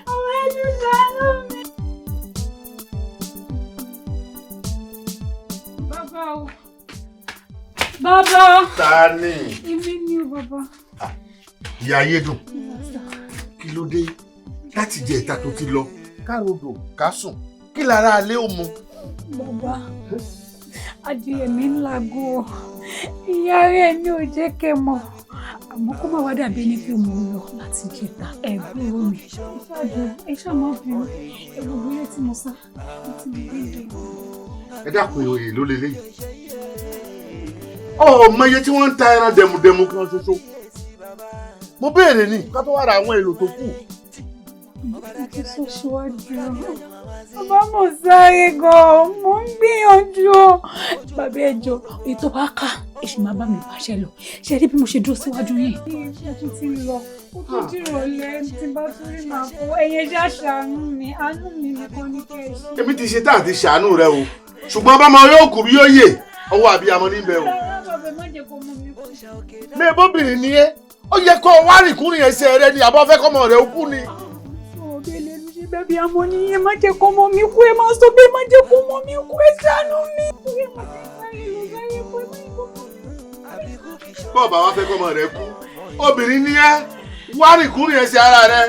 Bàbá Yédùn ṣàánú mi. Bàbá. Ta ni? Èmi ni o bàbá. Ìyá Ayédùn. Kí ló dé? Láti jẹ ìta tó ti lọ. Károdò ká sùn. Kí lára alẹ́ ò mu? Bàbá, adìyẹ mi ń lago. Ìyá rẹ̀ ni ò jẹ́ kẹ́ mọ̀. Àmọ́ kó má wá dàbí ẹni pé mo lọ láti jẹta ẹ̀gbọ́n mi. Ẹ ṣáà má bínú. Gbogbo ilé tí mo sá. Ẹ dákun òye ló lélẹ́yìí. Ọmọ iye tí wọ́n ń ta ẹran dẹ̀mùdẹ̀mù kan ṣoṣo. Mo béèrè ní ká tó wá ra àwọn èlò tó kù. Mo ti sọ síwájú. Bàbá mo sáré gan-an, mo ń gbìyànjú. Bàbá ẹjọ́ ètò bá ká èṣù máa bá mi pàṣẹ lọ. Ṣé rí bí mo ṣe dúró síwájú yìí? Mo tún ti lọ. Ó tún dìrọ̀lẹ́ tí bá tún rí màá kó. Ẹyẹ já ṣàánú mi, àánú mi nìkan ní kẹ́ ẹ ṣe. Èmi ti ṣe tá àti ṣàánú rẹ o. Ṣùgbọ́n bámọ yóò kú bí yóò yè. Ọwọ́ àbíyamọ níbẹ̀ o. Mi bóbìnrin ni ẹ́. Ó yẹ kó o wá rìnkúrìn ẹsẹ̀ rẹ ni àbọ̀ fẹ́ kọ́mọ rẹ ó kú ni. Òbẹ̀lẹ̀ ló ṣe bẹ́ẹ̀ bí amọ̀ ní ẹ má jẹ́ kọ́mọ mi kú ẹ má sọ pé má jẹ́ kọ́mọ mi kú ẹ ṣàánú mi. Bọ́ọ̀ bá wá fẹ́ kọ́mọ rẹ kú. Obìnrin ni ẹ́. Wá rìnkúrìn ẹsẹ̀ ara rẹ.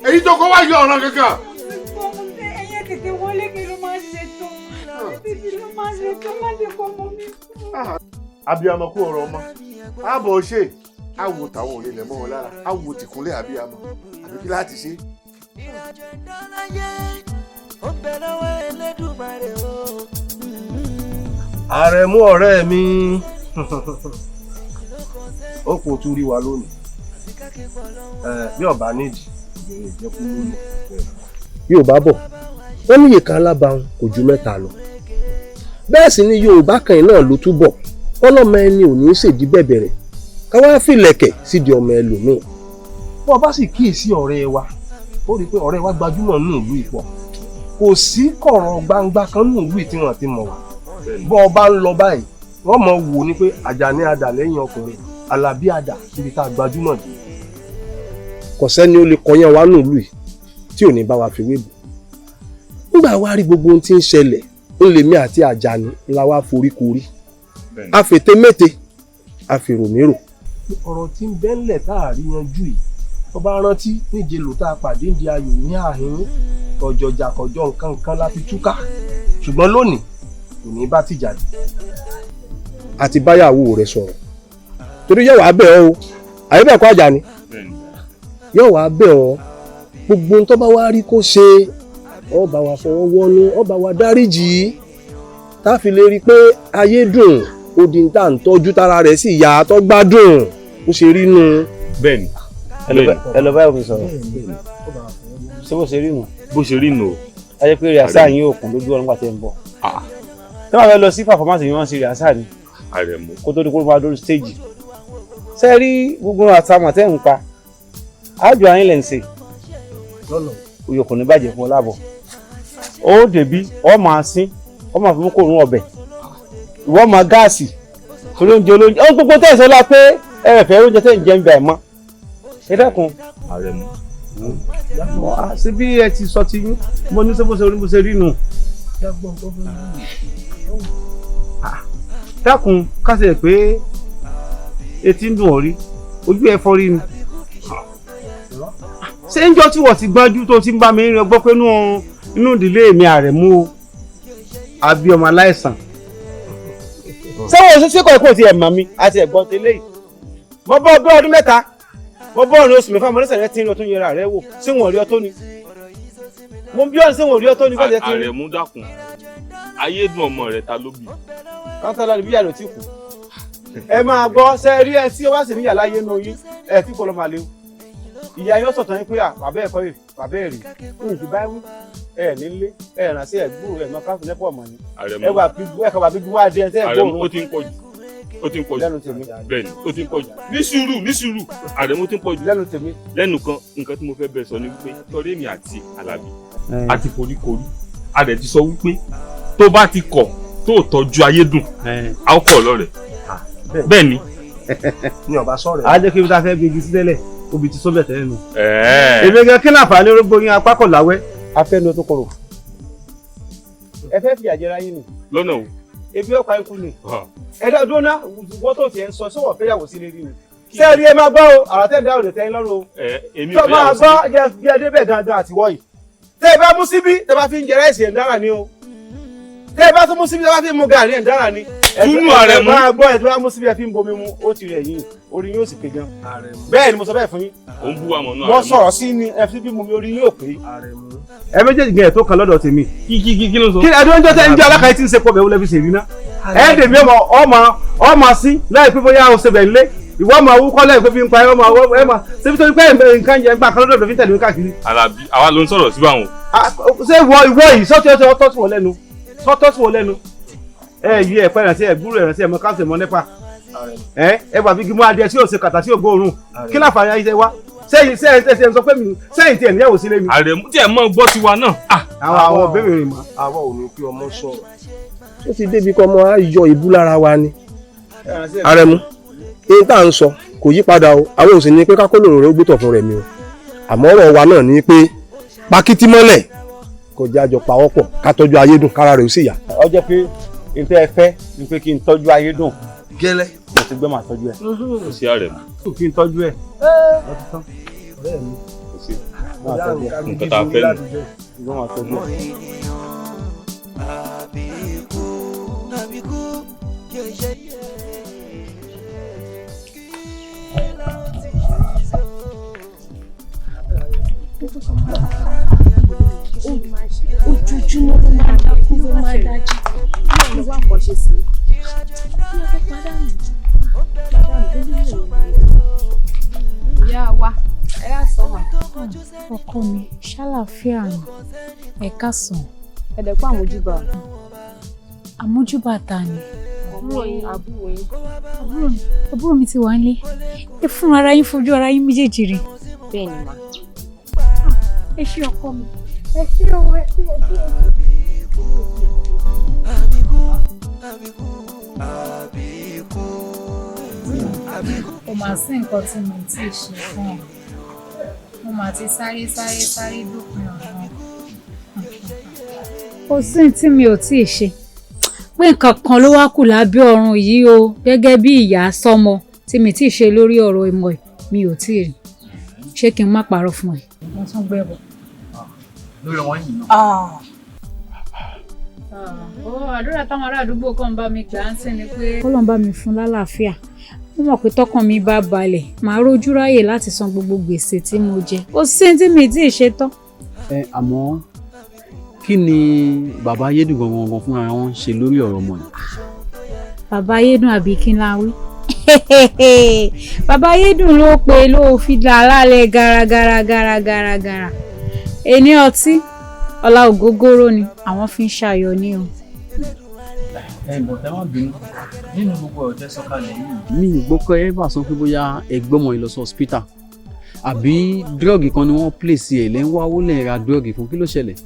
Èyí tó kọ́ wá yọ ọ̀ràn kankan. Ẹyẹ tètè wọlé kí ló máa ṣe tó. Títí ló máa ṣe tó má jẹ́ kọ́mọ mi kú. Abiyamọ kú ọ̀rọ̀ ọmọ. Àbọ̀ ṣe. Àwo tàwọn òní lẹ̀ mọ́ wọn lára. Àwo tìkúnlẹ̀ abiyamọ. Àbí kí láti ṣe? Àrẹ̀mú ọ̀rẹ́ mi ó kò tún rí wa lónìí bí ọba nídìí ìjẹkú lónìí. Yorùbá bọ̀ wọ́n ní ìka alábàáhùn kò ju mẹ́ta lọ bẹ́ẹ̀ sì ni Yorùbá kan náà ló túbọ̀ ọlọ́mọ ẹni ò ní í ṣèdí bẹ̀bẹ̀rẹ̀ ká wá fìlẹ̀kẹ̀ sídìí ọmọ ẹlòmíì. Bọ́ bá sì kíyèsí ọ̀rẹ́ wa ó rí i pé ọ̀rẹ́ wa gbajúmọ̀ nínú ìlú ìpọ̀ kò sí kọ̀rọ̀ gbangba kan nínú ìlú tí wọ́n ti mọ̀ wá. Bọ́ ọ bá ń lọ báyìí wọ́n mọ̀ wò ní pé Àjàní adà lẹ́yìn ọkùnrin Àlàbí adà níbi tá a gbajúmọ̀ dé. Kò sẹ́ni ó lè kọyán wa nínú ìlú yìí tí ò ní bá wa fi wébù. Nígbà wá rí gbogbo ohun tí ń ṣẹlẹ̀ ń lèmi àti Àjàní la wá foríkorí afètémété afèròmérò. Ọ̀rọ̀ tí ń bẹ́ńlẹ̀ tá a rí yanjú yìí tó bá rántí níje lò tá a pàdé ń di ayò ní àhín ọjọjà kọjọ nǹkan la fi túká ṣùgbọ́n lónìí kò ní bá ti jáde. Àti báyàwó rẹ̀ sọ̀rọ̀ torí yóò wá bẹ̀ ọ́ o àyè bẹ́ẹ̀ kọ́ Àjàní yóò wá bẹ̀ ọ́ gbogbo ohun tó bá wá rí kó ṣe ó bá wa fọwọ́ wọnú ó bá wa dáríjì tá a fi lè rí i pé ayé dùn odi ń tà ń tọ́jú tára rẹ̀ sì yá tó gbádùn ó ṣe rí nu. Bẹ́ẹ̀ni ẹ lọ báyìí fi sọ̀rọ̀ ṣé bó ṣe rí nù. bó ṣe rí nù o. a jẹ́ pé rìásà yín ò kún lójú ọ̀run pàtẹ́ ń bọ̀. tí wọ́n fẹ́ lọ sí pàfọ́mánsì yìí wọ́n ṣe rìásà ni Àrẹ̀mú kó tó di kó máa dórí stéèjì. ṣé rí gbogbo àtàmọ̀ tẹ́ ń pa àjọ àyín lẹ̀ ń ṣe oyè kò ní bàjẹ́ fún ọ láàbọ̀. ó dèbí ọ máa sín ọ máa fi mú kó rún ọbẹ̀ ìwọ máa gáàsì torí oúnjẹ olóúnjẹ ó gbogbo tẹ̀sán la pé ẹ̀rẹ̀fẹ̀ oúnjẹ tẹ̀ ń jẹ́ ń bẹ̀ mọ́ ẹ dákun. Àrẹ̀mú. Ṣé bí ẹ ti sọ ti yín mo ní sọ bó ṣe rí nù. dákun kásẹ̀ pé etí ń dùn ọ́ rí ojú ẹ fọ́ rí ni. ṣé ń jọ́ tí wọ́n ti gbájú tó ti ń bá mi rìn ọgbọ́n pé inú ìdílé mi Àrẹ̀mú o àbí ọmọ aláìsàn. sẹ́wọ̀n ṣe kọ́ ẹ̀kọ́ ti ẹ̀ mọ̀ mi àti ẹ̀gbọ́n tẹ́lẹ̀ yìí. mo bọ́ ọgbọ́n ọdún mẹ́ta mo bọ́ ọ̀run oṣù mẹ́fà mo lẹ́sẹ̀ rẹ ti ń lọ tó yẹra rẹ wò ṣé wọn ò rí ọ tó ni. mo bí ọ̀run ṣé wọn ò rí ọ tó ni bọ́ọ̀dẹ ti rí. Àrẹ̀mú dákun ayédùn ọmọ rẹ ta ló bí. káńtà lọ́dún bí yàrá tí kù. ẹ máa gbọ́ ṣe rí ẹ tí ó bá sì ní yàrá yé nu yín ẹ tí kò lọ́ máa léwu. ìyá yóò sọ̀tàn yín pé bàbá ẹ̀ kọ́ rè bàbá ẹ̀ rè ní ìdí báyìí ẹ nílé ẹ ràn sí ẹgbúrò ẹ mọ káfíń lẹ́pọ̀ ọmọ ni. ẹ wà bí wá dé ẹ tẹ́ ẹ gbóòórùn. Àrẹ̀mú ó ti ń pọ̀ jù ó ti ń pọ̀ jù bẹ́ẹ̀ ni ó ti ń pọ̀ jù ní sùúrù Àrẹ̀mú ti ń pọ̀ jù lẹ́nu tèmi. lẹ́nu kan nǹkan tí mo fẹ́ bẹ̀ sọ ni wípé torí èmi àti Àlàbí àti foríkorí a dẹ̀ ti sọ wípé tó bá ti kọ̀ tó tọ́jú Ayédùn a ó kọ̀ lọ́rẹ̀ bẹ́ẹ̀ ni. ní ọba sọ̀rọ̀ a jẹ́ kí n ta fẹ́ gbégi sílẹ̀ obì ti sọ́bẹ̀ tẹ́lẹ̀ nù. èmi gan kí láǹfààní orógbó yín apá kọ̀ láwẹ́ afẹ́nu tó kọ̀rọ̀. ẹ fẹ́ fi àjẹrà yín ni. lọ́nà o. ebi ọ̀pá ikú ni. ẹ̀dá dúró ná wọ́n tó tiẹ̀ ń sọ sọ́wọ́ fẹ́yàwó sílé rí ni. sẹ́ẹ̀rí ẹ máa gbọ́ o àràtẹ́ǹdà ò lè tẹ́ yín lọ́rùn o. èmi ò fẹ́yàwó sílé. tó máa gbọ́ bí ẹ débẹ̀ gangan àtiwọ́ yìí. tẹ́ ẹ bá mú síbí tẹ́ bá fi ń jẹ ráìsì ẹ̀ ń dára ni o. tẹ́ ẹ bá tún mú síbí tẹ́ bá fi ń mu gàrí ẹ̀ ń dára ni. túnú Àrẹ̀mú. ẹ máa gbọ́ ẹ̀ tó bá mú síbí ẹ fi ń bomi mu ó ti rẹ̀ yín orí yín ó sì pé gan. bẹ́ẹ̀ ni mo sọ bẹ́ẹ̀ fún yín. ó ń bú wa mọ̀ náà. mo sọ̀rọ̀ sí ni ẹ fi bí mu mi orí yín ò pé. ẹ méjèèjì gan ẹ̀ tó kan lọ́dọ̀ tèmi. kí ló sọ. kí ẹdún ọjọ́ tẹ́ ń jẹ́ alákàyè tí ń ṣe pọ̀ bẹ́ẹ̀ wọlé fi ṣèrí ná. ẹ dèmí ọmọ sí láì pé bóyá o ṣe bẹ̀ ńlé ìwọ ọmọ wúkọ́ lẹ́yìn pé fi ń pa ọmọ ṣébi tó ń pẹ́ nǹkan jẹ gbà kan lọ́dọ̀ fi tẹ̀lé káàkiri. Àlàbí àwa ló ń sọ̀rọ̀ sí báwọn. ṣé ìwọ yìí sọ́tọ́ sí wọn lẹ́nu ẹ yí ẹ pẹ́ ìrántí ẹ gbúrò ìrántí ẹ mọ káńsì mọ nípa ẹ wà bí gímọ̀ adìẹ tí yóò ṣe kàtà tí yóò gbóòórùn kí láǹfààní ayé ṣe wá sẹ́yìn sọ pé mi sẹ́yìn tí ẹ̀ níyàwó sílé mi. Àrẹ̀mú tí ẹ mọ gbọ́ tiwa náà. àwọn òbẹ̀rẹ̀ rìn mọ́. àwa ò ní kí ọmọ sọ̀rọ̀ ó ti débi kọ́ ọmọ á yọ ìbú lára wa ni. Àrẹ̀mú èyí tá à ń sọ kò yí padà o àwọn òsì ní pé kákó lòrò rẹ ó gbé tọ̀ fún rẹ̀ mi o àmọ́ ọ̀rọ̀ wa náà ni pé pakítí mọ́lẹ̀ kò jẹ́ àjọ pawọ́pọ̀ ká tọ́jú Ayédùn kára rẹ̀ ó sì yá. ó jẹ́ pé n tẹ́ ẹ fẹ́ ni pé kí n tọ́jú Ayédùn. gẹ́lẹ́. mo ti gbé màá tọ́jú ẹ. kò sí Àrẹ̀mú. kí n tọ́jú ẹ. ọ̀rẹ́ mi kò sí. nǹkan tá a fẹ́ nù. ìgbọ́n màá tọ́jú ẹ. ojoojúmọ́ ló máa dákú ló máa dájú bí wọ́n wá nǹkan ṣe sí i. ìyá wa ẹ yà sọ wà. ọkọ mi ṣàlàáfíà ni ẹ káàsán. ẹ̀dẹ̀kọ́ àmójúbà. àmójúbà ta ni. àbúrò yín àbúrò yín. àbúrò mi ti wà nílé ẹ fún ara yín fojú ara yín méjèèjì rí. bẹ́ẹ̀ ni mà. ẹ ṣé ọkọ mi ẹ ṣé ọwọ́ ẹ ṣé ọjọ́ kò mà sí nǹkan tí mo ti ṣe fún ọ mo mà ti sáré dópin ọ̀ràn kò sí tí mi ò tí ì ṣe pé nǹkan kan ló wá kù lábẹ́ ọ̀run yìí o gẹ́gẹ́ bí ìyá sọ́mọ tí mi tí ì ṣe lórí ọ̀rọ̀ ìmọ̀ ẹ̀ mi ò tí ì rí ṣé kí n má parọ́ fún ẹ. mo tún gbẹ bọ̀. lórí ọmọ yìí náà. àdúrà táwọn ará àdúgbò kan bá mi gbà ń sìn ni pé kọ́lọ́n bá mi fún lálàáfíà mo mọ̀ pé tọkàn mi bá balẹ̀ màá rójú ráyè láti san gbogbo gbèsè tí mo jẹ kò sí tí mi tí ì ṣe tán. àmọ́ kí ni bàbá Ayédùn gangan fúnra wọn ń ṣe lórí ọ̀rọ̀ ọmọ yìí. bàbá Ayédùn àbí kí n la wí. bàbá Ayédùn ló pe ló fi dà lálẹ́ gàràgàràgàràgàrà ẹni ọtí ọlá ògógóró ni àwọn fi ń ṣàyọ̀ ní o. bọ̀tẹ́ má bínú nínú gbogbo ọ̀tẹ́ sọ́kalẹ̀ yìí. mi ì gbọ́ pé ẹ bá sọ pé bóyá ẹgbẹ́ ọmọ yìí lọ sí hospital àbí dírọ́ọ̀gì kan ni wọ́n pèsè ẹ̀ lẹ́yìn wáwó lẹ́yìn ra dírọ́ọ̀gì fún kí ló ṣẹlẹ̀.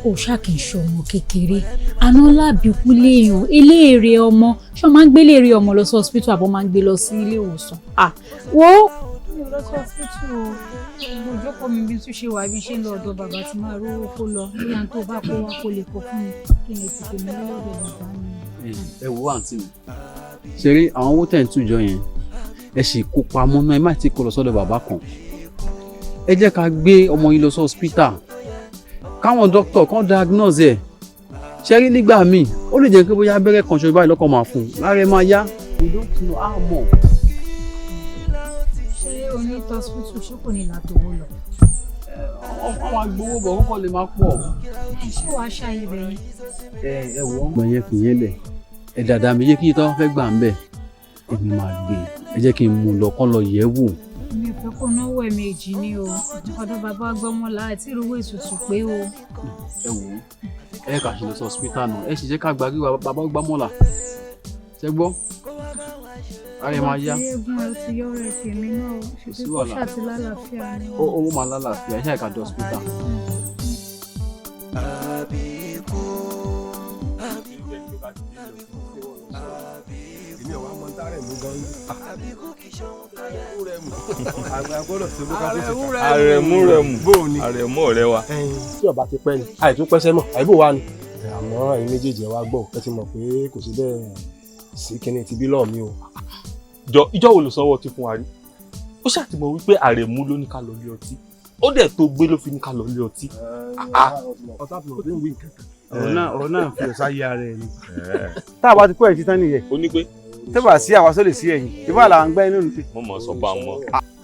ó ṣàkíyèsí ọmọ kékeré àná lábìkú léèyàn eléèrè ọmọ ṣé wọn máa ń gbé léèrè ọmọ lọ sí hospital àbọ̀ máa ń gbé lọ sí ilé ìwòsàn. wo lọ sí hospital o. Mo jókòó mi bí tún ṣe wà bí ṣe ń lọ ọ̀dọ̀ bàbá tí máa rówó kó lọ. Bóyá tó bá kó wá kó lè kó fún mi kí n lè tètè mú lọ́dọ̀ bàbá mi. Ẹ wo àǹtí mi. Ṣé rí àwọn owó tẹ̀ ń tújọ yẹn? Ẹ sì kó pamọ́ náà, ẹ má ti kó lọ sọ́dọ̀ bàbá kan. Ẹ jẹ́ ká gbé ọmọ yín lọ sí hospital. Káwọn dókítà kan diagnose ẹ̀. Ṣé rí nígbà míì, ó lè jẹ́ pé bóyá abẹ́rẹ́ kan ṣoṣo báyìí lọ́kàn máa fún un. Lára ẹ máa yá. We don't know how more. Ṣé onítọ̀ hospital ṣé kò ní látòwó lọ? Ọmọ agbowó bọ̀ kọ́kọ́ lè máa pọ̀. Ṣé wàá ṣàyè bẹ̀ yẹn? Ẹ wọ́n. Ọgbọ̀n yẹn fi yẹn lẹ̀. Ẹ dàda mi yé kí tó fẹ́ gbà ń bẹ̀. Èmi máa gbé. Ẹ jẹ́ kí n mú lọ kán lọ yẹ̀ wò. Mi ò fẹ́ kó náwó ẹ̀ẹ̀mejì ni o. Ọ̀dọ̀ bàbá gbọ́mọlá àti ìrówó ètùtù pé o. Ẹ wò ó. Ẹ kà ṣe lọ sí hospital náà. Ẹ sì jẹ́ ká gbàgbé bàbá gbọ́mọlá. Ṣé gbọ́? Ara ẹ máa yá. Eégún ẹ ti yọ ọ̀rẹ́ tèmi náà. Ṣùgbọ́n kò ṣàti lálàáfíà ni. Ó máa lálàáfíà. Ẹ ṣáà ká dé hospital. Àrẹ̀mú ọ̀rẹ́ wa. Tí ọba ti pẹ́ ni àìtún pẹ́sẹ́ mọ̀ àìbò wa ni àmọ́ ẹ̀yin méjèèjì ẹ wá gbọ́ ẹ ti mọ̀ pé kò sí bẹ́ẹ̀ sí kíní ti bí lọ́ọ̀ mi o. Jọ ìjọ wo ló sanwó ọtí fún wa rí? Ó ṣàtìmọ̀ wípé Àrẹ̀mú ló ní ká lọ lé ọtí. Ó dẹ̀ tó gbé ló fi ní ká lọ lé ọtí. Ọ̀tá fi hàn bí ń wí nǹkan kan. ọ̀rọ̀ náà fi ọ̀sá yé ara ẹ̀ ni. Tá a bá ti kó ẹ̀ títán nìyẹn. Ó ní pé. Tẹ́bà sí àwa sólè sí ẹ̀yìn. Ìbá là ń gbẹ́ inú nìyẹn. Mo mọ̀ sọ bá a mọ̀.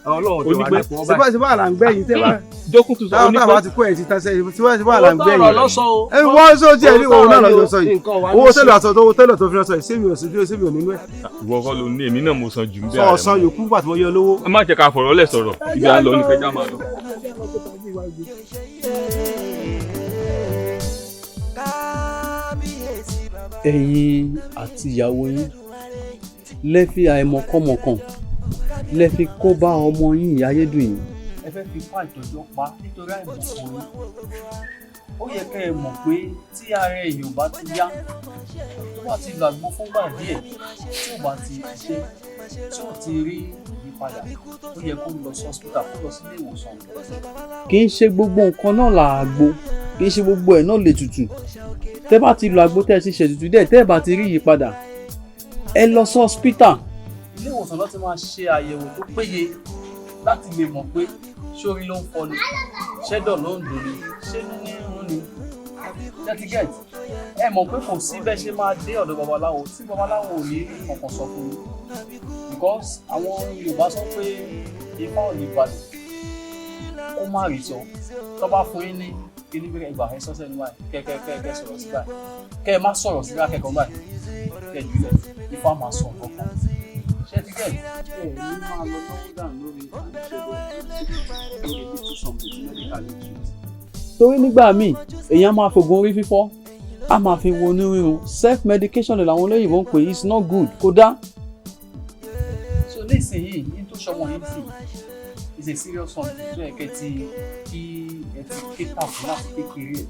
Ọlọ́run tó wà lápò ọba. Síbá là ń gbẹ́ yìí tẹ́bà. Jókòó tó sọ ó ní pé. Tá a bá ti kó ẹ̀ títán sẹ́yìn. Síbá là ń gbẹ́ yìí. Ó tọrọ lọ́sọ o. Ẹ wọ́n sọ tí ẹ ní òun náà lọ́jọ́ sọ yìí. Owó tẹ́lẹ̀ tó fi lọ sọ yìí. Sẹ́mi ò sí dúró sẹ́mi ò nínú ẹ̀. Ìwọ kọ́ ló ní èmi náà mo san jù ń bẹ́ẹ̀. Ọ̀sán yòókù gbà tí mo yọ lówó. Ẹ má jẹ́ ká fọ̀rọ̀ lẹ̀ sọ̀rọ̀. Ibi à ń lọ ní kẹjá máa lọ. Ẹ̀yin àti ìyàwó yín lẹ fi àìmọ̀kànmọ̀kàn lẹ fi kó bá ọmọ yín Ayédùn yìí. Ẹ fẹ́ fi fá ìtọ́jú pa nítorí àìmọ̀kàn yín. Ó yẹ kẹ́ ẹ mọ̀ pé tí ara èèyàn bá ti yá tó bá ti gbàgbọ́ fúngbà díẹ̀ tí ò bá ti ṣe tí ò ti rí ìyípadà ó yẹ kó lọ sí hospital kó lọ sílé ìwòsàn. Kì í ṣe gbogbo nǹkan náà là á gbó kì í ṣe gbogbo ẹ̀ náà lè tutù. Tẹ́ bá ti lo àgbo tẹ́ ẹ ti ṣètùtù dẹ̀ tẹ́ ẹ bá ti rí ìyípadà ẹ lọ sí hospital. Ilé ìwòsàn ló ti máa ṣe àyẹ̀wò tó péye láti lè mọ̀ pé ṣórí ló ń fọ́ ni ṣẹ́dọ̀ ló ń dùn ni ṣé ní irun ni certificate ẹ mọ̀ pé kò sí bẹ́ẹ̀ ṣe máa dé ọ̀dọ̀ babaláwo tí babaláwo ò ní kankan sọ fún yín because àwọn Yorùbá sọ pé ifá ò ní balẹ̀ ó má rí sọ tó bá fún yín ní kíní bí ìgbà ẹ sọ́sẹ̀ níwáyé kẹ́kẹ́ sọ̀rọ̀ sí báyìí kẹ́ ẹ má sọ̀rọ̀ sí akẹ́kọ̀ọ́ báyìí kẹ́ ẹ jùlẹ̀ ifá máa sọ kankan certificate ẹ ní máa lọ lọ́wọ́ dàn lórí torí nígbà míì èèyàn máa fògùn orí fífọ́ a máa fi wo onírúurú self medication làwọn olóyìnbó ń pè is not good kódà. so nísìnyìí ní tó ṣọmọ yìí sí is a serious one tó yẹ kẹ́ ti kí ẹ ti kéta fún láti kékeré ẹ.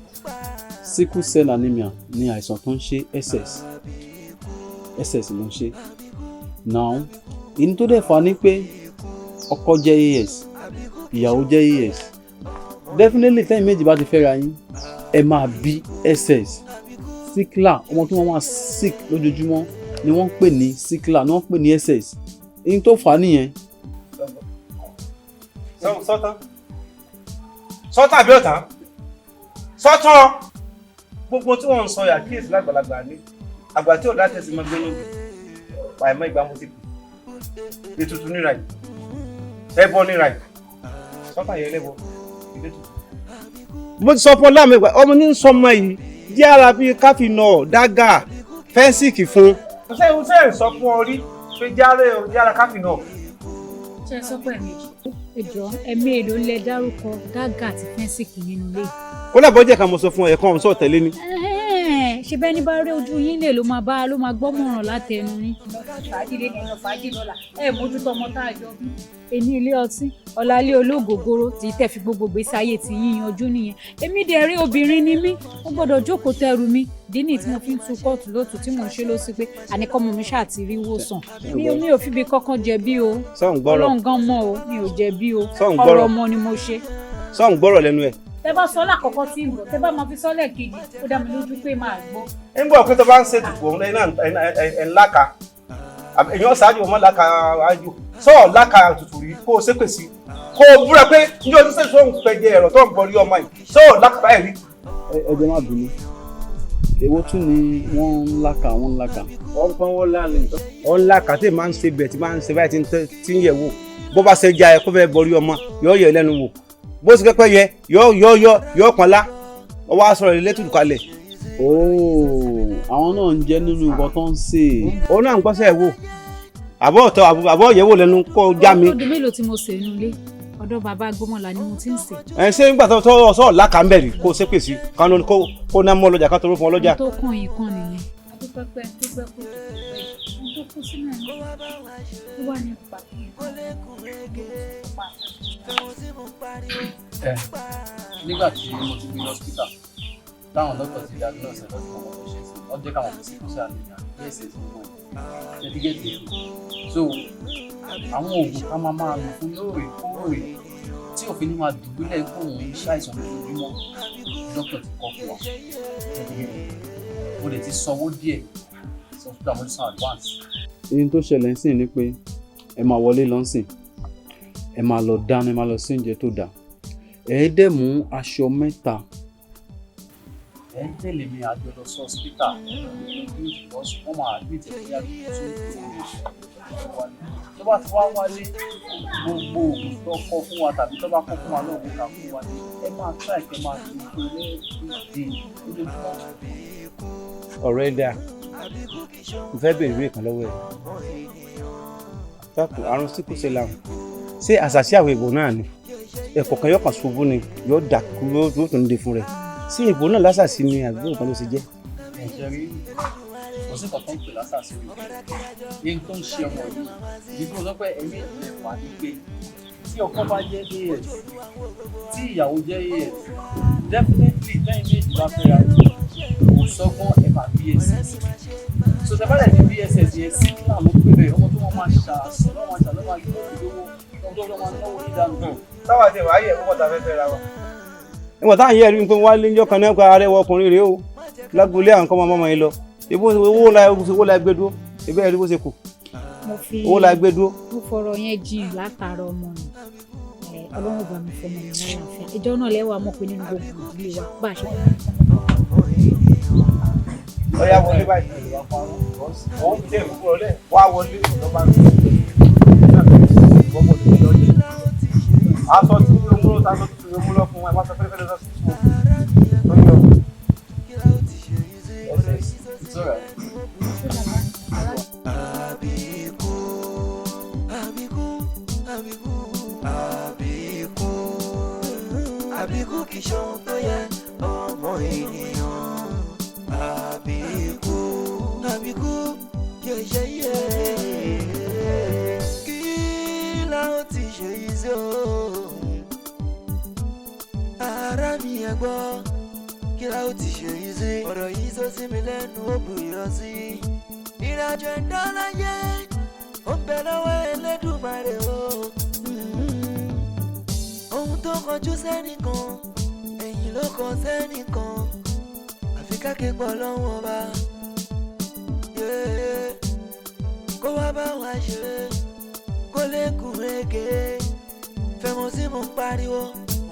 sickle cell anemia ni àìsàn tó ń ṣe ss ló ń ṣe now ìní tó dẹ̀ fà ní pé ọkọ jẹ́ as ìyàwó jẹ́ as definitely tẹ́yìn méjì bá ti fẹ́ra yín ẹ máa bí ss sickler ọmọ tí wọ́n máa sick lójoojúmọ́ ni wọ́n ń pè ní sickler ni wọ́n ń pè ní ss ìní tó fà á nìyẹn. sọ́tàn àbí ọ̀tàn sọ́tàn gbogbo tí wọ́n ń sọ yà kíyèsí lágbàlagbà ní àgbà tí ò látẹ̀sí mọ́ gbẹ́nu pàìmọ́ ìgbà mo ti pè ètùtù ní ráì ẹbọ ní ráì sọ́tàn yẹn lẹ́bọ ilé tuntun. mo ti sọ fún ọlá mi gbà ọmọ ní sọmọ yìí jẹ́ ara bíi káfíńnà dágà fẹ́ǹsìkì fún. ṣé ẹ sọ fún ọ rí pé jára káfíńnà. ṣé ẹ sọ pé ẹ̀mejì ẹjọ́ ẹ̀mí èlò lẹ dárúkọ dágà àti fẹ́ǹsìkì nínú ilé. kó lẹ́bọ̀ jẹ́ ká mo sọ fún ẹ̀kan ọ̀hún sọ̀ tẹ́lẹ̀ ni. ṣe bẹ́ẹ̀ ní bá rí ojú yín lè ló máa gbọ́mọ̀ràn látẹnu yín. fàájì lè ní fàájì lọ́la mójútó ọmọ tá a jọ bí. èní ilé ọtí ọ̀la ilé olóògógóró tí tẹ̀ fi gbogbo gbèsè ayé tí yín yanjú nìyẹn. èmi dẹ̀ rí obìnrin ni mí mo gbọ́dọ̀ jókòó tẹrù mi dínì tí mo fi ń tu kóòtù lótú tí mò ń ṣe ló sí pé àníkọ́mọ mi ṣáà ti rí wòsàn. mi ò fi bí kankan jẹ̀bi o Ọlọ́run gan mọ̀ o mi ò jẹ̀bi o ọ̀rọ̀ ọmọ ni mo ṣe. sọ́ọ̀n gbọ́rọ̀ lẹ́nu ẹ̀. tẹ bá sọ lákọ̀ọ́kọ́ tí ń bọ̀ tẹ bá máa fi sọ́lẹ̀ kejì ó dá mi lójú pé máa gbọ́. ń bọ̀ pé tó bá ń ṣe dùkú òun náà ẹ̀ ńláka èèyàn ṣáájú ọmọ láka ájú sọ́ọ̀ láka tutù rí kó o ṣépè sí kó o búra pé ní ojú sẹ́yìn tó ń fẹ́ jẹ ẹ̀rọ tó ń borí ọmọ yìí sọ́ọ̀ láka báyìí rí. ẹ jẹ́ má bínú èwo tún ni wọ́n ń láka. wọ́n pọ́n wọ́n lánàá wọ́n láka tí máa ń ṣe bẹ̀ tí máa ń ṣe báyìí tí ń yẹ̀ wò bó bá ṣe já ẹ kó fẹ́ borí ọmọ yóò yẹ lẹ́nu wò bó ṣe pẹ́pẹ́ yẹ yóò pọ́nlá ọwọ́ aṣọ rẹ̀ lẹ́tùtù kalẹ̀. àwọn náà ń jẹ́ nínú nǹkan tó ń sè. òun náà ń gbọ́sẹ̀ wò àbọ̀ yẹ̀wò lẹ́nu kó já mi. ọdún mélòó tí mo sè nínú ilé ọ̀dọ̀ bàbá Gbọ́mọlá ni mo ti ń sè. ṣé nígbà tó sọ láka ń bẹ̀rẹ̀ kó ṣépè sí kánú kó ná mọ́ ọlọ́jà ká tó rú fún ọlọ́jà. tó kàn yín kan nìyẹn adúpẹ́pẹ́ dúpẹ́ kó tó kú sínú ẹ̀ ló wà ní nígbà tí mo ti gbé lọ́sítà táwọn dókítà ti diagnose ẹ̀ lọ́sítà ọmọ tó ṣe sí wọ́n jẹ́ káwọn fi kúṣà nìyà bss gbogbo ṣẹ́tígẹ́tì so àwọn oògùn ká máa lò fún lóòrèkóòrè tí òfin ní máa dùbúlẹ̀ kó òun ṣàìsàn lójoojúmọ́ dókítà ti kọ́ fún wa mo lè ti sanwó díẹ̀ hospital mo ti san advance. ohun tó ṣẹlẹ̀ ń sìn ni pé ẹ máa wọlé lọ́sìn ẹ máa lọ dáná ẹ máa lọ sí oúnjẹ tó dáa ẹ dẹ̀ mú aṣọ mẹ́ta ẹ ń tẹ̀lé mi àjọ lọ sí hospital wọ́n máa admit ẹ̀ sí àdúgbò tó bá ti wá wálé gbogbo oògùn tó kọ́ fún wa tàbí tó bá kọ́ fún wa lóògùn ká fún wa ẹ máa try kẹ́ máa fi ìpele ìdè lójoojúmọ́. ọ̀rọ̀ ẹ dáa mo fẹ́ bèrè ìwé kan lọ́wọ́ ẹ̀ dákun àrùn síkú ṣe làwọn ṣé àṣàṣì àwọn èèbò náà ni ẹ̀kọ́ kan yọkàn ṣubú ni yóò dàkú yóò tún dé fún rẹ̀ sí èèbò náà lásàsì ni àgbẹ̀ nǹkan ló ṣe jẹ́. ẹ̀jẹ̀ rí kò sí nǹkan tó ń pè lásàsì rí ní tó ń ṣe ọmọ yìí ní kó sọ pé ẹ̀mí ìlẹ̀ wà ní pé tí ọkọ bá jẹ́ as tí ìyàwó jẹ́ as definitely lẹ́yìn méjì bá fẹ́ ra kò sọ́gbọ́n ẹ̀ máa bss so tẹ bá lẹ̀ ní bss yẹn sí náà ló pè bẹ́ẹ̀ ọmọ tó wọ́n máa ṣàṣọ lọ́wọ́ àṣà lọ́wọ́ àgbẹ̀ lówó ọmọ tó máa náwó nídàánù. táwa ti wà á yẹ kókò tá a fẹ́ fẹ́ ra wa. ìwọ̀n táwọn yẹ́ rí i pé wọ́n á lé níjọ́ kan náà gba arẹwà ọkùnrin rèé o lágboolé àwọn kọ́mọ ọmọ yẹn lọ owó la gbé dúró ebe ẹ̀rí bó ṣe kù owó la gbé dúró. mo fọ̀rọ̀ yẹn jìn látara ọmọ mi ọlọ́run bá mi fọmọ mi lálàáfíà ìjọ náà lẹ́wà mọ̀ pé nínú gbogbo ìdílé wa bá a ṣe fẹ́. ọ̀ya wọlé báyìí ó ń tẹ̀ kúrò lẹ̀ wá wọlé lọ́ba mi gbogbo ìdílé lọ́jọ́ aṣọ tí ó múlò tá a sọ tí ó múlò fún wa wá sọ fẹ́rẹ́fẹ́rẹ́ lọ sí ìṣòro lórí ọ̀hún. It's all right. Àbíkú kì í ṣohun tó yẹ ọmọ ènìyàn. Àbíkú yẹyẹyẹ. Kí la ó ti ṣe yìí sí o? Ara mi ẹ gbọ́. Kí la ó ti ṣe yìí sí? Ọ̀rọ̀ yìí sọ sí mi lẹ́nu ó bùyọ̀ sí. Ìrìnàjò ẹ̀dá láyé ó ń bẹ lọ́wọ́ Ẹlẹ́dùmarè o. Ohun tó kọjú sẹ́nìkan ẹ̀yìn ló kọ sẹ́nìkan àfi káké pọ̀ lọ́wọ́ ọba kó wá bá wa ṣe kó lè kú rege fẹmọ sí mo ń pariwo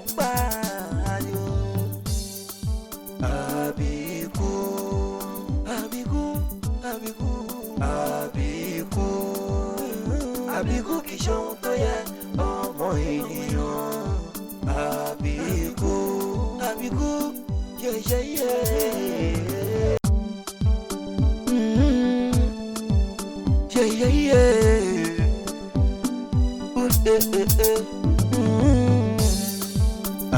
ń pariwo. Àbíkú àbíkú àbíkú àbíkú àbíkú kì í ṣohun tó yẹ ọmọ ènìyàn. Àbíkú àbíkú yẹyẹyẹ. Yẹyẹyẹ.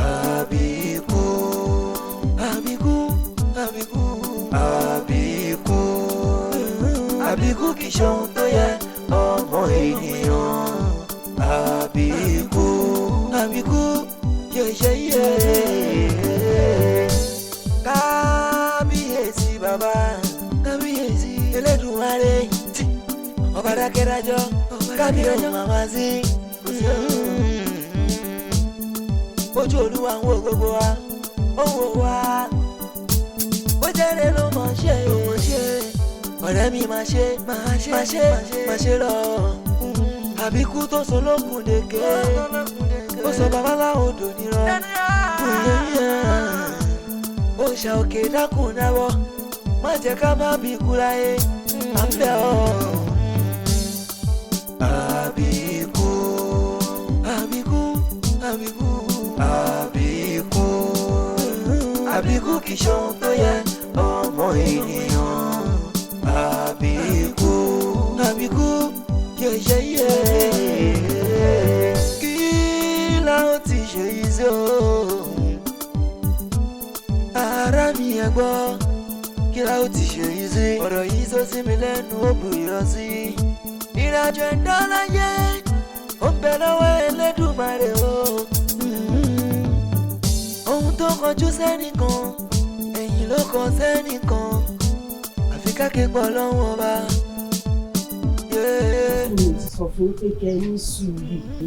Àbíkú àbíkú àbíkú. àbíkú àbíkú kì í ṣe ohun tó yẹ ọmọ ènìyàn àbíkú àbíkú yeye kábíyèsí bàbá kábíyèsí Elédùmarè ọba dákẹ́dájọ́ kábíyèsí màmá sí ojú Olúwa ń wo gbogbo wa ó ń wò wá bó jẹ́rẹ́ ló mọ̀ ṣe ọ̀rẹ́ mi máa ṣe lọ àbíkú tó so lókun dèké ó sọ babaláwo dò nírọ́ ó ṣà òkè dákun dáwọ́ má jẹ́ ká má bí ikú láyé à ń bẹ̀ ọ́. àbíkú àbíkú àbíkú àbíkú àbíkú kì í ṣe ohun tó yẹ ọmọ ènìyàn àbíkú àbíkú yeye kí láwọn ti ṣe yìí sí o ara mi ẹ gbọ́ kí láwọn ti ṣe yìí sí ọ̀rọ̀ yìí sọ sí mi lẹ́nu ó bùyọ̀ sí ìrìnàjò ẹ̀dá láyé ó ń bẹ lọ́wọ́ Elédùmarè o ohun tó kọjú sẹ́nìkan ẹ̀yìn ló kọ sẹ́nìkan àfi káké pọ̀ lọ́wọ́ ọba.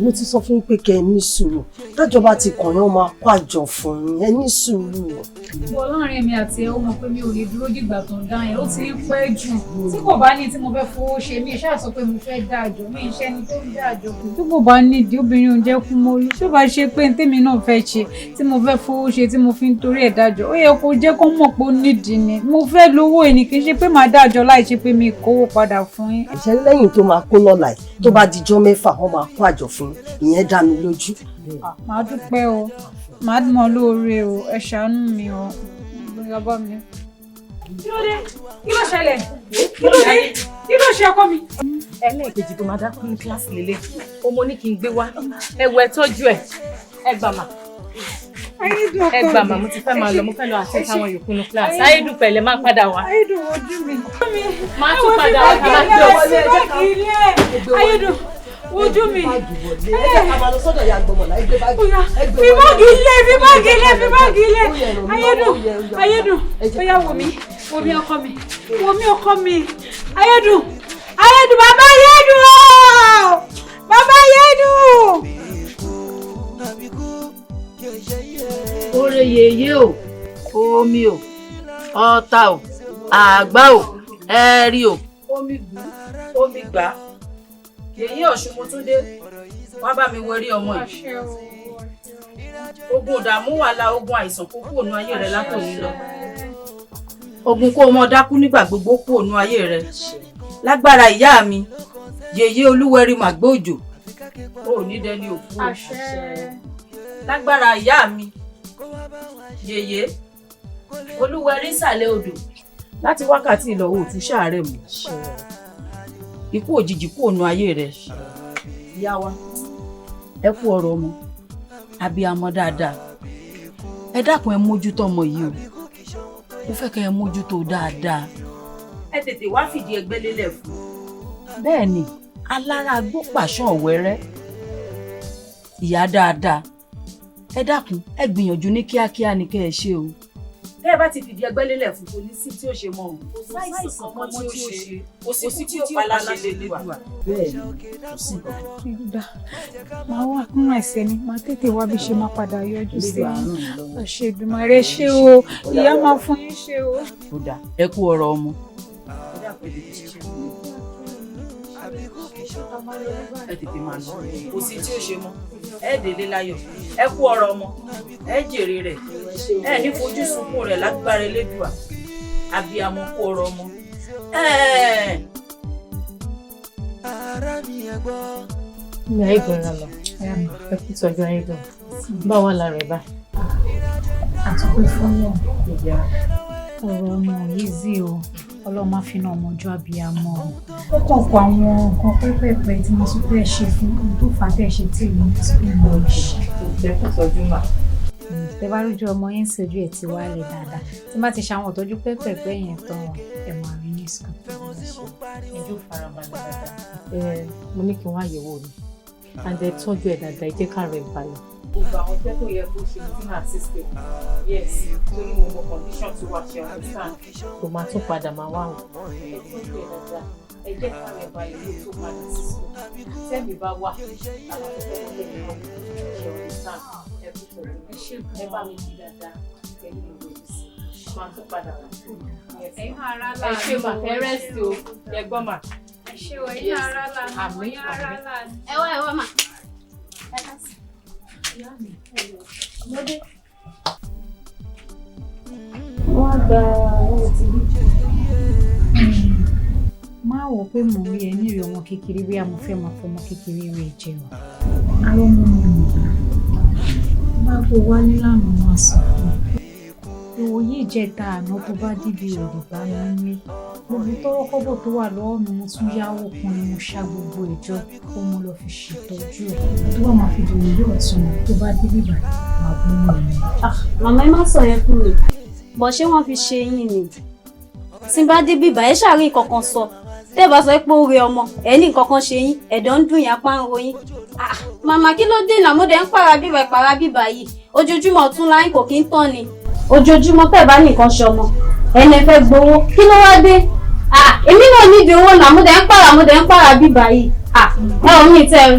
Mo ti sọ fún pé kẹ́ ẹ ní sùúrù tájọba ti kàn yán máa kó àjọ fún yín ẹ ní sùúrù. Ìwọ láàrin èmi àti ẹ ó mọ̀ pé mi ò lè dúró dìgbà tó ń dá yẹn ó ti ń pẹ́ jù tí kò bá ní tí mo fẹ́ fowó ṣe mí ṣáà sọ pé mo fẹ́ dá àjọ mi iṣẹ́ ni tó ń dá àjọ kù. Tí kò bá nídìí obìnrin ò jẹ́ kú mọ́lú tó bá ṣe pé tèmi náà fẹ́ ṣe tí mo fẹ́ fowó ṣe tí mo fi ń torí ẹ̀ dájọ́ ó yẹ kó jẹ́ kó mọ̀ pé ó nídìí ni mo fẹ́ lówó ẹni kì í ṣe pé màá dájọ́ láì ṣe pé mi kówó padà fún yín. Ìṣẹ́ lẹ́yìn tó máa kó lọ́la ẹ̀ tó bá dijọ́ mẹ́fà wọ́n máa kó àjọ fún ìyẹn dá mi lójú. Màá dúpẹ́ o màá mọ̀ lóore o ẹ ṣàánú mi o bóyá bá mi. Kí ló dé? Kí ló ṣẹlẹ̀? Kí ló dé? Kí ló ṣe ọkọ mi? Ẹlẹ́ẹ̀kejì tó máa dá kún ní kíláàsì lélẹ̀ o mo ní kí n gbé wá ẹ̀wọ̀ ẹ̀ tọ́jú ẹ̀ ẹ gbà mà ẹ gbà mà mo ti fẹ́ máa lọ mo fẹ́ lọ àti táwọn yòókù ní kíláàsì Ayédùn pẹ̀lẹ́ máa padà wá. Ayédùn ojú mi. Máa tún padà wá ká máa gbé ọwọ́ Ayédùn ojú mi. Fi báàgì ilé. Ayédùn bóyá wò mí ọkọ mi. Ayédùn bàbá Ayédùn bàbá Ayédùn. Oore yèyé o omi o ọ̀tá o àgbá o ẹ̀rí o omi gbà yèyé Ọ̀ṣun mo tún dé wá bá mi wẹrí ọmọ yìí ogun ìdààmú wàhálà ogun àìsàn kó kúrò nínú ayé rẹ látòní lọ ogun kó mọ dákú nígbà gbogbo kúrò nínú ayé rẹ lágbára ìyá mi yèyé Olúwẹrí Màgbóòjò ò ní dẹni òkú lágbára ìyá mi yèyé Olúwẹrí ìsàlẹ̀ odò láti wákàtí ìlọ́wọ́ òtún ṣàárẹ̀ mọ́ ikú òjijì kúrò nínú ayé rẹ ìyá wa ẹ kú ọ̀rọ̀ ọmọ abiyamọ dáadáa ẹ dákun ẹ mójútó ọmọ yìí o mo fẹ́ kẹ́ ẹ mójútó dáadáa ẹ tètè wá fìdí ẹgbẹ́ lélẹ̀ fún bẹ́ẹ̀ ni alára agbópàṣán ọ̀wẹ́rẹ́ ìyá dáadáa ẹ dákun ẹ gbìyànjú ní kíákíá ni kẹ́ ẹ ṣe o tẹ́ ẹ bá ti fìdí ẹgbẹ́ lélẹ̀ fún kò ní sí tí ó ṣe mọ́ o kò sáìsì kankan tí ó ṣe kò sí tí ó palá ṣe lè lè wà bẹ́ẹ̀ ni kò sí nǹkan. Ìrúdà máa wà kún ẹsẹ̀ mi máa tètè wá bí ṣe máa padà yọjú sí i àṣẹ Èdùmàrè ṣé o ìyá máa fún yín ṣe o. ẹ kú ọ̀rọ̀ ọmọ. ẹ tètè máa lọ kò sí tí ó ṣe mọ́ ẹ délé láyọ̀ ẹ kú ọ̀rọ̀ ọmọ ẹ jèrè rẹ̀ ẹ ní fojú sunkún rẹ̀ lágbára Elédùà abiyamọ kú ọ̀rọ̀ ọmọ. Ní Ayédùn lọ ẹ kú tọ́jú Ayédùn báwo lára ẹ bá. Àtúpẹ́ fún wọn ọ̀rọ̀ ọmọ yìí zí o ọlọ́mọ àfihàn ọmọ ọjọ́ abiyamọ ó kàn kó àwọn nǹkan pẹ́pẹ́pẹ́ tí mo sọ pé ẹ ṣe fún tó fà á tẹ̀ ṣe tí èmi ti fi mọ̀ ọ́ ṣe. Ẹ kú tọ́jú mà. tẹ bá rújú ọmọ yín ṣojú ẹ̀ ti wálé dáadáa tí má ti ṣàwọn ìtọ́jú pẹ́pẹ́pẹ́ yẹn tán ẹ̀ máa rí ní sùkúl. ẹjọ́ farabalẹ̀ dáadáa mo ní kí wọ́n àyẹ̀wò ni and ẹ tọ́jú ẹ̀ dáadáa ẹ jẹ́ ká rẹ̀ balẹ̀. gbogbo àwọn iṣẹ́ tó yẹ kó ṣe ní sínú àtìsítẹ̀ yes torí mo mọ condition tí wàá ṣe understand tó máa tún padà máa wá wọn. ẹ tọ́jú ẹ̀ dáadáa ẹ jẹ́ ká rẹ̀ balẹ̀ ló tó padà sí sùkúl tẹ́mi bá wà àwọn akẹ́kọ̀ọ́ tó lè lọ ṣe understand ẹ kú pẹ̀lú ẹ bá mi di dáadáa pẹ̀lú ìwé ìsìn máa tún padà wá. ẹ̀yin ara láàánú ẹ ṣe bàtẹ́ rẹ́sì o ẹ gbọ́ mà. ẹ ṣe o ẹ̀yin ara láàánú ẹ̀yin ara láàánú. ẹ wá mà. wọ́n gba owó ti bí. máa wò pé mò ń rí ẹ nírè ọmọ kékeré bí àmọ́ fẹ́ máa fọmọ kékeré rẹ̀ jẹun. àwọn ọmọ mi ò bá kó wálé lánàá máa sọ fún mi. ìwò yìí jẹta àná tó bá débi òrìbá mi ń rí gbogbo tọ́wọ́ kọ́bọ̀ tó wà lọ́wọ́ mi mo tún yáwó kan ni mo ṣá gbogbo ìjọ ó mo lọ fi ṣètọ́jú ẹ̀ tó bá máa fi dòwò yóò tún tó bá débi ìbàdàn máa bú mi. màmá ẹ má sọ yẹn fún mi bọ̀ ṣé wọ́n fi ṣe yín ni tí n bá débi ìbà ẹ ṣàrí kankan sọ tẹ́ ẹ bá sọ pé ó rẹ ọmọ ẹ ní nǹkan kan ṣe yín ẹ̀dọ̀ ń dùn yín apá ń ro yín. màmá kí ló dé ìnàmúdẹ ń pàrà bíbà yìí ojoojúmọ́ ọ̀tún láyín kò kí ń tán ni ojoojúmọ́ tẹ́ ẹ bá nìkan ṣe ọmọ ẹni ẹ fẹ́ gbowó kí ló wá dé èmi náà nídìí owó nàmúdẹ ń pàrà bíbà yìí ẹ ò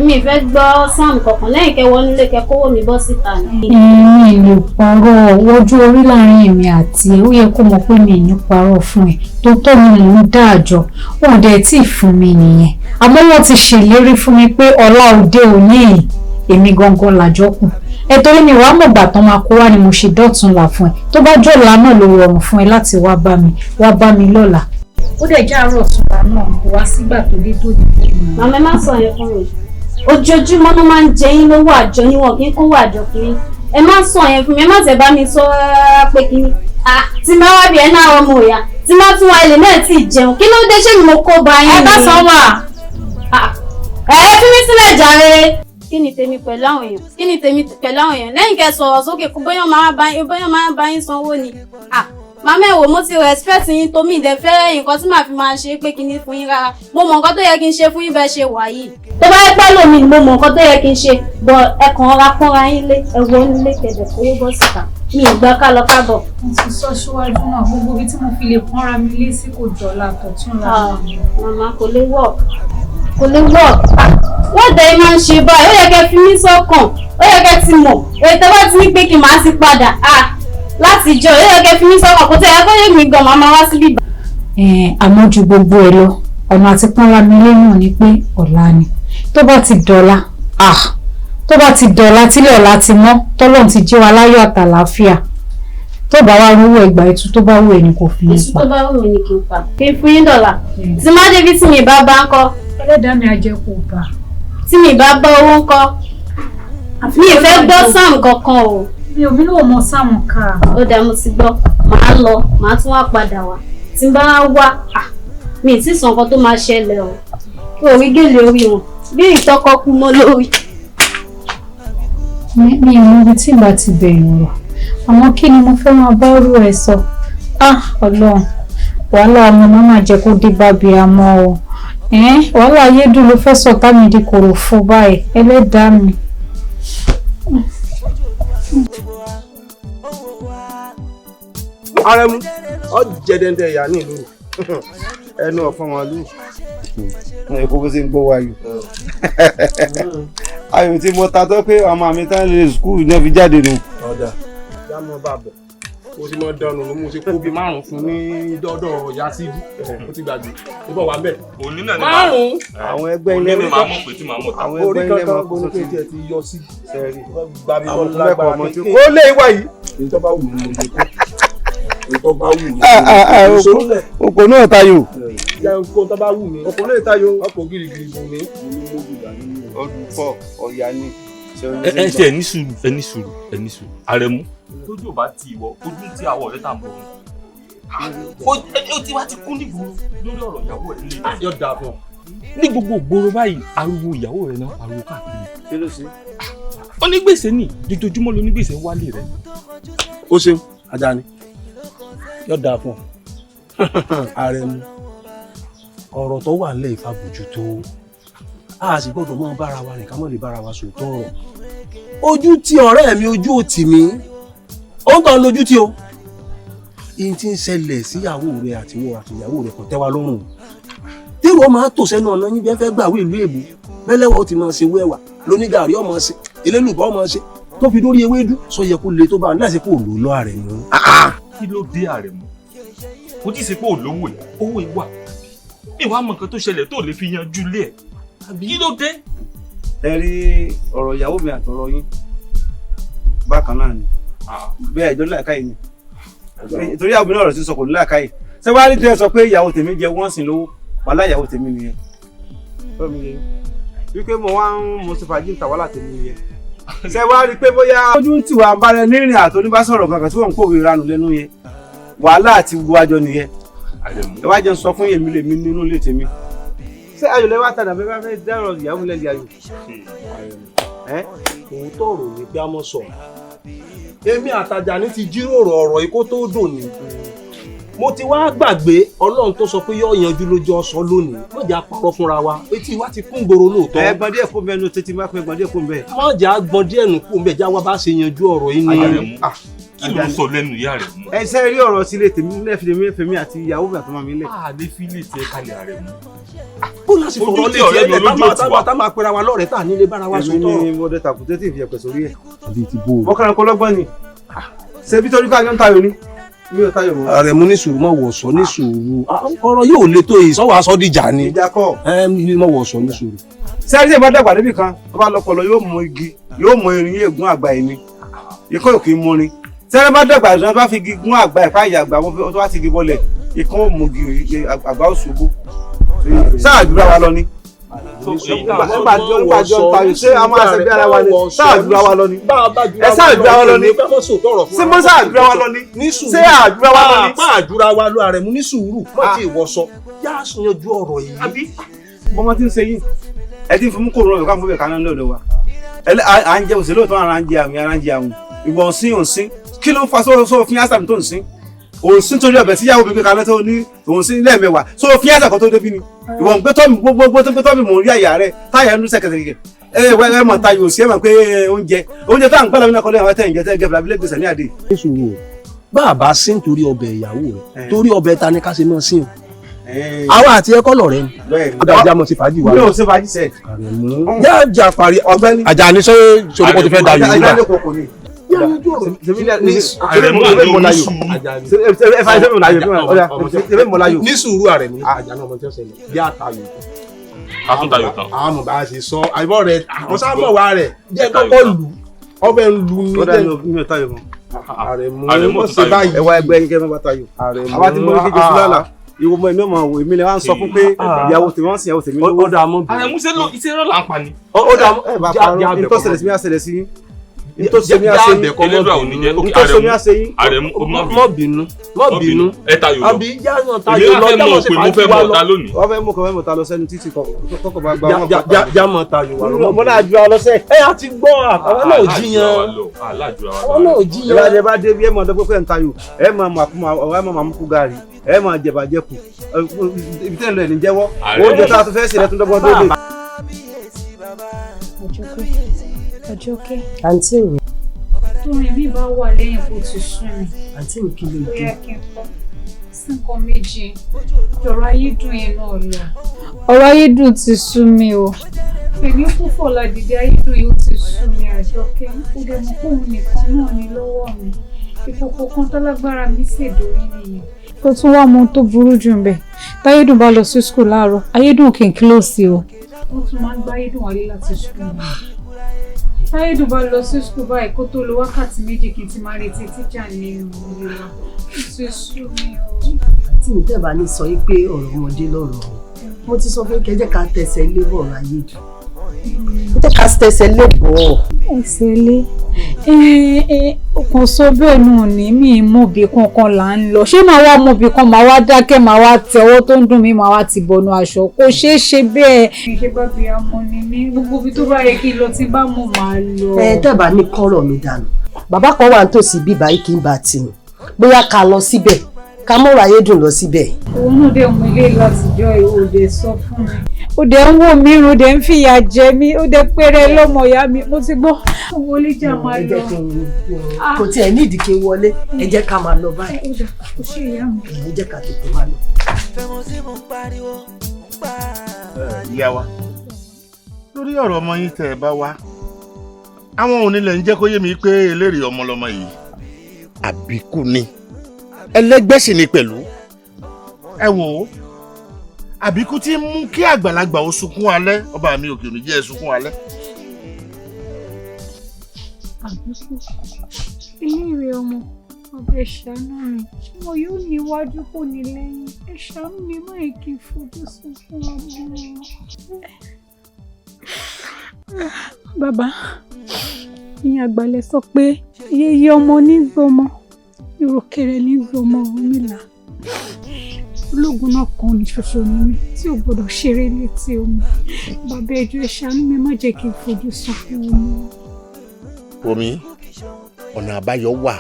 mi fẹ́ gbọ́ sáàmù kankan lẹ́yìn kẹwọ́ nílé kẹkọwọ́ mi bọ́ síta ni. èmi lè parọ́ ojú orí láàrin èmi àti ẹ ó yẹ kó mọ̀ pé mi ní parọ́ fún ẹ tó tọ́ mi mò ń dá àjọ wọn dẹ̀ tí ì fún mi nìyẹn àmọ́ wọ́n ti ṣèlérí fún mi pé ọlá òde òní yìí èmi gangan làjọ kù ẹ torí mi wàá mọ̀gbà tán máa kó wá ni mo ṣe dọ́tun là fún ẹ tó bá jọ̀la náà ló rọrùn fún ẹ láti wá bá mi lọ́la. ó dẹ̀ já àárọ̀ ọ̀túnba náà kò wá sígbà tó dé tó dé. màmá ẹ má sọ yẹn fún mi ojoojúmọ́ ló máa ń jẹ yín lówó àjọ níwọ̀n kí n kó wà àjọ fún yín ẹ má sọ yẹn fún mi ẹ má tẹ̀ bá mi sọ rárá pé kí ni tí máa wá bí ẹ náà ọmọ òyà tí máa tún wá ilé náà tí ì jẹun kí ló dé ṣé mi mo kó ba yín ni. ẹ bá sọ wà. ẹ fi mí sílẹ̀ jàre. kí ni tèmi pẹ̀lú àwọn èèyàn lẹ́yìn kẹ́ sọ̀rọ̀ sókè kó bóyá máa bá yín sanwó ni. màmá ẹ wò mo ti respect yín tó mi ìdẹ fẹ́ nǹkan tí màá fi máa ṣe pé kí ni fún yín rárá mo mọ nǹkan tó yẹ kí n ṣe fún yín bẹ́ẹ̀ ṣe wà yìí tó bá yẹ pẹ́ lómi ni mo mọ nǹkan tó yẹ kí n ṣe bọ̀ ẹ kàn ra fúnra yín lé ẹ wọ nílé kẹ̀dẹ̀ kówó bọ́ síta mi ì gbà ká lọ kábọ̀. mo ti sọ síwájú náà gbogbo ibi tí mo fi lè pọ́nra mi lé sí kò jọ̀la tọ̀tún ra. màmá kò lè work wọ́n dẹ̀ máa ń ṣe báyìí ó yẹ kẹ́ fi mí sọ́kàn ó yẹ kẹ́ ti mọ̀ ètò bá ti ní pé kí n máa ti padà láti jọ ó yẹ kẹ́ fi mí sọ́kàn kò tẹ́ ẹ kó yé mi gan màmá wá síbí. àmọ́ ju gbogbo ẹ lọ ọ̀nà àti pọ́nra mi lé náà ni pé ọ̀la ni tó bá ti dọ̀la tílẹ̀ ọ̀la ti mọ́ tọ́lọ́run ti jí wa láyọ̀ àtàlàáfíà tó bá wá rówó ẹgbàá ètò tó bá wù ẹ ní kò fi yín pa. ètò tó bá wù mí ni kí n pa kí n fún yín dọ̀là tí má débi tí mi bá bá ń kọ́. ẹlẹ́dàá mi àjẹkù bá. tí mi bá bá owó ń kọ́ mi ì fẹ́ gbọ́ sáàmù kankan o. mi ò bí náà mọ sáàmù ká. ó dáa mo ti gbọ́ màá lọ màá tún wá padà wá tí n bá wá mi ì tí sàn kan tó máa ṣẹlẹ̀ o kí orí gèlè orí wọn bí ìtọ́kọ kú mọ́ lórí. mi ò mọ ibi tí ìgbà ti bẹ̀rẹ̀ ọ̀rọ̀ àmọ́ kí ni mo fẹ́ máa bá rú ẹ sọ Ọlọ́run wàhálà ọmọ náà máa jẹ́ kó dé bábi àmọ́ o wàhálà ayédùn ló fẹ́ sọ̀tá mi di kòròfo báyìí ẹlẹ́dàá mi. Arẹmú ọ jẹdẹndẹ ìyá ní ìlú ẹnu ọ̀fọ̀n màálù ẹ̀kọ́ bó ṣe ń gbọ́ wáyò ayò tí mo ta tó pé ọmọ mi tán lè skul náà fi jáde nù. ọ̀dà ìyá mọ́ bá bọ̀ mo ti mọ dànù ló mo ti kó bí 5 fún ní dọ́dọ̀ ìyá síbí mo ti gbàgbé níbọ̀ wà bẹ́ẹ̀. òní náà ni máa mú àwọn ẹgbẹ́ ilé òní ni máa mú pé tí máa mú ta. àwọn ẹgbẹ́ ilé máa kó sókè tí ẹ ti yọ sí sẹ́ẹ̀rì gbàbí àwọn wọn lágbára ọmọ tí kékeré. ó lé ìwà yìí. èyí tó bá wù mí mo lè kó èyí tó bá wù mí. oko náà tayò. ìyá oko tó bá wù mí oko náà tayò ọkọ̀ gírígírí bù mí. ọdún fọ ọ̀yà ni. ẹ ṣe ẹni sùúrù Arẹmú tójú ò bá ti ìwọ ojú tí àwọ̀ rẹ̀ tà ń bọ̀ ó ti wá ti kún nígboro lórí ọ̀rọ̀ ìyàwó rẹ̀ lè yóò dáa fún ọ. ní gbogbo ìgboro báyìí ariwo ìyàwó rẹ̀ náà ariwo káàkiri. kí ló ṣe. onígbèsè ni dojoojúmọ́ lónígbèsè ń wálé rẹ̀. ó ṣeun Àjàní yóò dáa fún ọ ààrẹ mu ọ̀rọ̀ tó wà nílẹ̀ ìfàbùjú tó a sì gbọ́dọ̀ mọ́ bára wa nìkan mọ́ lè bára wa sòótọ́ ọ̀rọ̀ ojú tí ọ̀rẹ́ mi ojú ò tì mí ó ń tọ́ lójú tí o ihun tí ń ṣẹlẹ̀ síyàwó rẹ àtiwọ́ àtìyàwó rẹ kò tẹ́ wa lọ́rùn tíro máa tò sẹ́nu ọ̀nà yín bí ẹ fẹ́ gbàwé ìlú èbú bẹ́lẹ́wọ̀ ó ti máa ṣe wẹ́wà lónígàrí ọmọ ṣe elélùbọ́ ọmọ ṣe tó fi dórí ewédú sọ yẹ kó le tó bá láti kó lò lọ ààrẹ mú. kí ló dé ààrẹ mú kò tí ì ṣe pé olówó ẹ owó ìwà ìwà mọ nǹkan tó ṣẹlẹ̀ tó lè fi yanjú ilé ẹ kí ló dé. ẹ rí ọ̀rọ̀ ìyàwó mi àtọ̀rọ̀ yín bákan náà ni bẹ́ẹ̀ ìjọ láìka yìí ni torí àwọn obìnrin ọ̀rọ̀ sí sọ kò ní láìka yìí ṣé wàá rí tẹ́ sọ pé ìyàwó tèmi jẹ wọ́n sìn lówó wàhálà ìyàwó tèmi nìyẹn wípé mo wá ń mo sì fàájì ń ta wàhálà tèmi nìyẹn ṣé wàá rí pé bóyá ojú ń tì wá balẹ̀ nírìn àtò oníbàṣọ̀rọ̀ kankan tí wọ́n ń kó ìranù lẹ́nu yẹn wàhálà àti gbogbo àjọ nìyẹn ẹ wá jẹ́ ń sọ fún èmi lèmi nínú ilé tèmi ṣé ayọ̀ lẹ́wọ́ àtàdà bẹ́ẹ̀ bá fẹ́ dárọ̀ ìyàwó mi lẹ́lẹ́ ayọ̀. òun tọrọ ní pé a mọ sọ èmi àtàjàní ti jíròrò ọ̀rọ̀ yìí kó tó dòní mo ti wá gbàgbé Ọlọ́run tó sọ pé yóò yanjú lójú ọsàn lónìí mọ̀jà parọ́ fúnra wa etí wa ti kún gbòòrò lóòótọ́. ẹ gbọ́n díẹ̀ kó bẹ́ẹ̀ ní tètè má pẹ́ gbọ́n díẹ̀ kó bẹ́ẹ̀. mọ̀jà gbọ́n díẹ̀ nù kó bẹ́ẹ̀ já wa bá ṣe yanjú ọ̀rọ̀ yìí ni. kí ló ń sọ lẹ́nu ìyá rẹ̀ mú. ẹ ṣe rí ọ̀rọ̀ sílé tèmi lẹ́fẹ̀mí àti ìyàwó mi àtọmọ mi lẹ̀. àdé fílẹ̀ tiẹ̀ kalẹ̀ ààrẹ mú. bó láti fọ̀rọ̀ lé tiẹ̀ lẹ̀ tá máa pera wa lọ́rẹ̀ẹ́ tá nílé bára wa sọ tọ́. èmi ni mo dẹ tàkùtẹ́ tí ìfìyà pẹ̀sẹ̀ orí ẹ̀. mọ́kànlá kọlọ́gbọ́n ni ṣe bí torí káyọ̀ ń tayò ni mi ò tayò mọ́. ààrẹ mú ní sùúrù mọ̀ wọ̀sọ̀ ní sùúrù ọ̀rọ̀ yóò le tó yìí sọ́wọ́ aṣọ dìjà ni. ìjà kọ́ mọ̀ wọ̀sọ̀ ní sùúrù. sẹ́yìn tí ìbá dàgbà níbì kan tó bá lọ́pọ̀lọ́ yóò mọ igi yóò mọ irin yóò gún àgbà ẹni ikọ́ òkè mọ́rin sẹ́yìn bá dàgbà ìjọba bá fi igi gún àgbà ẹ̀fá ìyá àgbà wọn tó bá ti igi bọ́lẹ̀ ikọ́ ò mọ igi àgbà ó ṣubú sáà jùlọ wa lọ ni. nígbà jọ ń tayò ṣé a máa ṣe bí ara wa ni sáà jùlọ wa lọ ni ẹ sáà jùlọ wa lọ ni ṣé mo sáà jùlọ wa lọ ni ṣé àjùlọ wa lọ ni. má àjùra wa lọ ààrẹ mú ní sùúrù má ti ìwọ̀sọ yá yanjú ọ̀rọ̀ yìí. bọ́mọ tí ń ṣe yìí ẹ ti fi mú kòrò ọ̀gá fún bẹ́ẹ̀ kaná lọ́dọ̀ wa à ń jẹ òṣèlú òtún ara ń jẹ àwìn ara ń jẹ àwìn ìgbọ̀n sí òǹsín kí ló ń fa sófin ásàmì tó ń sín òǹsín torí ọbẹ̀ tí yàwó gbé kaná tó ní òǹsín lẹ́ẹ̀mẹ́wàá sófin ásàkọ́ tó débi ni ìwọ̀n gbé tọ́mì gbogbo tó gbé tọ́mì mò ń rí àyà rẹ̀ táyà ń sẹ̀kẹ̀sẹ̀kẹ̀ ẹ mọ̀ tayò sí ẹ mọ̀ pé oúnjẹ tá à ń gbọ́dọ̀ nínú akọ́lẹ́ àwọn tẹ̀yìn jẹ́ tẹ́ gẹ́gẹ́ bí gbèsè ní àdé. bá a bá sín torí ọbẹ̀ ìyàwó rẹ̀ torí ọbẹ̀ ta ni ká ṣe mọ́ sín àwa àti ẹkọ lọrẹ ni ọdàjà mo ti fàájì wa. mi ò ṣe fàájì sẹ. yájà parí ọ̀gbẹ́ni Àjàní sọ sọdọ kó ti fẹ́ da yìí nígbà. ní sùúrù ààrẹ mi Àjàní ọmọ tí ó ṣẹlẹ̀ bí àtàyò. a tún tayò tán. àmọ́ bá a ṣe sọ àìbọ̀ rẹ̀ àwọn sábà wà rẹ̀ jẹ́ kọ́kọ́ lù ọbẹ̀ ń lu ní. ó dá mi ò tayò mọ́. ààrẹ mú ṣe báyìí. ẹ wá ẹgbẹ́ yín kẹ́ ẹ má bá tayò. àwa ti mọ kékeré fúlàlà ìwọ ọmọ ẹ̀mí ọmọ òwe mi lè wá ń sọ fún pé ìyàwó tèmi wọ́n sì ìyàwó tèmi lówó. ó dà mọ́ bí. ààrẹ mú iṣẹ́ rẹ̀ là ń pa ni. ó dà mọ́ ẹ bá parọ́ ní tó ṣẹlẹ̀ sí mi á ṣẹlẹ̀ sí yín. ní tó ṣe mi á ṣe yín. ní tó ṣe mi á ṣe yín. mọ́ bínú mọ́ bínú. ẹ tayò lọ. àbí yáyàn tayò lọ jáwọ́ sí fàájì wa lọ. wọ́n fẹ́ mú kọ́ fẹ́ mọ̀ ta lọ sẹ́nu títì kọ́kọ́ bá gbà wọ́n. jámọ̀ tayò wa lọ. mo náà ju ọ lọ́sẹ̀. ẹ á ti gbọ́ àwọn náà jiyàn. àwọn náà jiyàn. ìlànà bá dé bí ẹ máa dọ́gbọ́ pé ń tayò ẹ máa máa mú kú gààrí ẹ máa jẹ̀bàjẹ́ kù ibi tẹ́ ń lọ ẹ̀ ní jẹ́wọ́ oúnjẹ tá a tún fẹ́ ṣe lẹ́tún dọ́gbọ́n dóde. Àjọkẹ́. àǹtí mi. tórin mi bá wà lẹ́yìn kó ti sún mi. àǹtí mi kí ló dé. bóyá kí n kọ́ sí nǹkan méjì ọ̀rọ̀ ayédùn yẹn náà lọ. ọ̀rọ̀ ayédùn ti sú mi o. pèmí púpọ̀ ládìdí ayédùn yìí ó ti sú mi Àjọkẹ́. ó dẹ̀ mọ̀ pé òun nìkan náà ní lọ́wọ́ mi. ìkòkò kan tó lágbára mi ṣèdórí nìyẹn. ó tún wá mọ ohun tó burú jù ń bẹ̀. táyédùn bá lọ sí skul láàárọ̀ ayédùn kì í kílòsì o. ó tún máa ń gbá ayédùn wálé láti skul mi. táyédùn bá lọ sí skul báyìí kó tó lo wákàtí méjì kí n ti máa retí tíjà nínú ilé wa. ó ti sú mi o. àǹtí mi tẹ́ bá ní sọ yí pé ọ̀rọ̀ ọmọdé lọ́rọ̀ mo ti sọ fún kẹjẹ́ ká tẹsẹ̀ ilé bọ̀ ayédùn. jẹ́ ká tẹsẹ̀ ilé bọ̀. ẹsẹ̀ ilé kò sọ bẹ́ẹ̀ náà ni mi mọ̀bì kankan là ń lọ ṣé màá wá mọ̀bì kan màá wá dákẹ́ màá wá tẹ ọwọ́ tó ń dùn mí màá wá ti bọ̀nù aṣọ kò ṣeé ṣe bẹ́ẹ̀. ìṣe bá fi amọ ni mí gbogbo ibi tó bá yẹ kí n lọ tí bá mọ̀ máa lọ. dábàá ní kọ́rọ̀ mi dànù bàbá kan wà nítòsí bíbá yìí kí n bá tì mí bóyá ká lọ síbẹ̀ ká mọ̀rọ̀ ayédùn lọ síbẹ̀. òun náà dé mú ilé látijọ́ òde sọ fún mi òde ń wò mí òde ń fìyà jẹ mí òde péré lọ́mọ ìyá mi mo ti gbọ́ wọlé jà máa lọ. kò tiẹ̀ ní ìdí kí n wọlé ẹ jẹ́ ká máa lọ báyìí. kò sí ìyá mi. ẹ jẹ́ ká tètè máa lọ. ìyá wa lórí ọ̀rọ̀ ọmọ yín tẹ́ ẹ bá wá àwọn onílẹ̀ ń jẹ́ kó yé mi pé eléèrè ọmọ lọmọ yìí àbíkú ni ẹlẹ́gbẹ́ sì ni pẹ̀lú ẹ wò ó àbíkú tí ń mú kí àgbàlagbà ó sunkún alẹ́ ọba mi òkè òní jẹ́ sunkún alẹ́. àbíkú eléèrè ọmọ ọba ẹ̀ṣánú rẹ̀ wọn yóò níwájú kò ní lẹ́yìn ẹ̀ṣánú mi má yẹ kí n fojú sunkún ọmọ. bàbá ìyẹn àgbàlẹ̀ sọ pé yeye ọmọ nígbọmọ ìròkèrè nígbọmọ Ọ̀rúnmìlà ológun náà kan ní ṣoṣo ní mi tí ò gbọdọ̀ ṣeré létí omi bàbá ẹjọ́ ẹ ṣàánú mi má jẹ́ kí n fojú sunkún ọmọ. omi ọ̀nà àbáyọ wà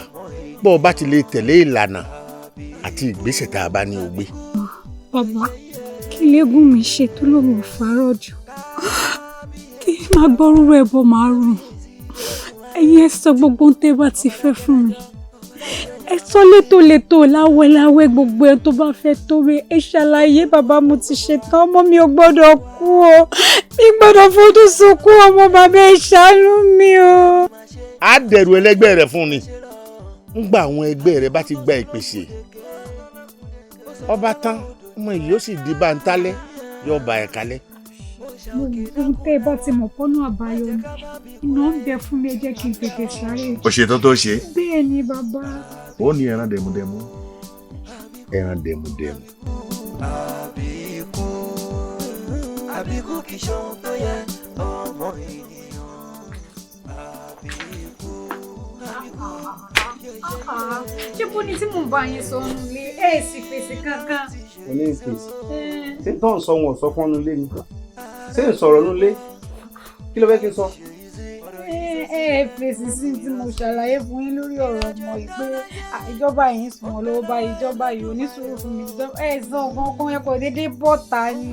bó o bá ti lè tẹ̀lé ìlànà àti ìgbésẹ̀ tá a bá ní o gbé. bàbá kí lẹ́gùn mi ṣe tó lóun ò fárọ̀ jù kí n máa gbọ́rú rẹ̀ bọ́ máa rùn ẹ̀yin ẹ sọ gbogbo ohun tẹ́ bá ti fẹ́ fún mi ẹ sọ létòlétò láwẹ́láwẹ́ gbogbo ẹ tó bá fẹ́ tó mi ẹ ṣàlàyé bàbá mo ti ṣetán ọmọ mi ò gbọ́dọ̀ kú o mi gbọ́dọ̀ fojú sunkún ọmọ bàbá ẹ ṣàánú mi o. á dẹ̀rù ẹlẹ́gbẹ́ rẹ̀ fún ni ńgbà àwọn ẹgbẹ́ rẹ̀ bá ti gba ìpèsè ọba tán ọmọ yìí yóò sì di báńtálẹ́ yóò bá ẹ̀ kalẹ̀. mo ní ohun tẹ́ ẹ bá ti mọ̀ pọ́nú àbáyọ ni iná ń bẹ fún mi ẹ jẹ́ kí n tètè sáré. o ṣètò tó ṣe. bẹ́ẹ̀ ni bàbá. ó ní ẹran dẹmudẹmu ẹran dẹmudẹmu. àbíkú kì í ṣe ohun tó yẹ ọmọ ènìyàn. ṣé bó ni tí mò ń bá yín sọ ọ́nù lé ẹ̀ sì fèsì kankan. mo ní fèsì ṣé tó ń sọ wọn ò sọ fún ọ́nù lé ni ṣé ń sọ̀rọ̀ ọ́nù lé kí ló fẹ́ kí n sọ. ẹ fèsì sí tí mo ṣàlàyé fún yín lórí ọ̀rọ̀ ọmọ yìí pé ìjọba yìí sùn wọn lọ́wọ́ báyìí ìjọba yìí oníṣòro fún mi ẹ sọ kankan ẹ kò déédéé bọ́ta ni.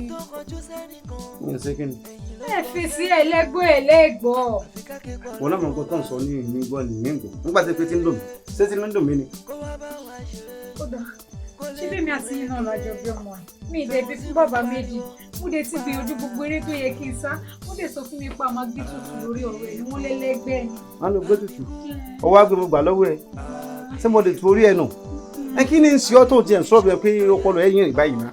mi ò ṣe kí ni. ẹ fèsì ẹlẹgbọ́ ẹlẹgbọ́. wọn náà mọ nǹkan tó ń sọ ní ìlú gbọ́ ní ìgbọ́ nígbà tí pé tí ń dùn mí ṣé tí ń dùn mí ni. kódà ṣé bẹ́ẹ̀ mi àti yín náà lájọ bí ọmọ ẹ̀ mi ì dẹ̀ bí fún bàbá méjì mo dé ti gbìyànjú gbogbo eré tó yẹ kí n sá mo dé sọ fún mi pa máa gbé tutù lórí ọ̀rọ̀ ẹ̀ ni wọ́n lẹ́lẹ́gbẹ́ ni. wọn lọ gbé tutù ọwọ́ àgbẹ̀ mo gbà lọ́wọ́ ẹ̀ ṣé mo lè torí ẹ̀ nù ẹ kí ni ń ṣe ọ́ tó tiẹ̀ ń sọ̀rọ̀ bẹ́ẹ̀ pé ọpọlọ ẹ̀ yín rìn báyìí ná.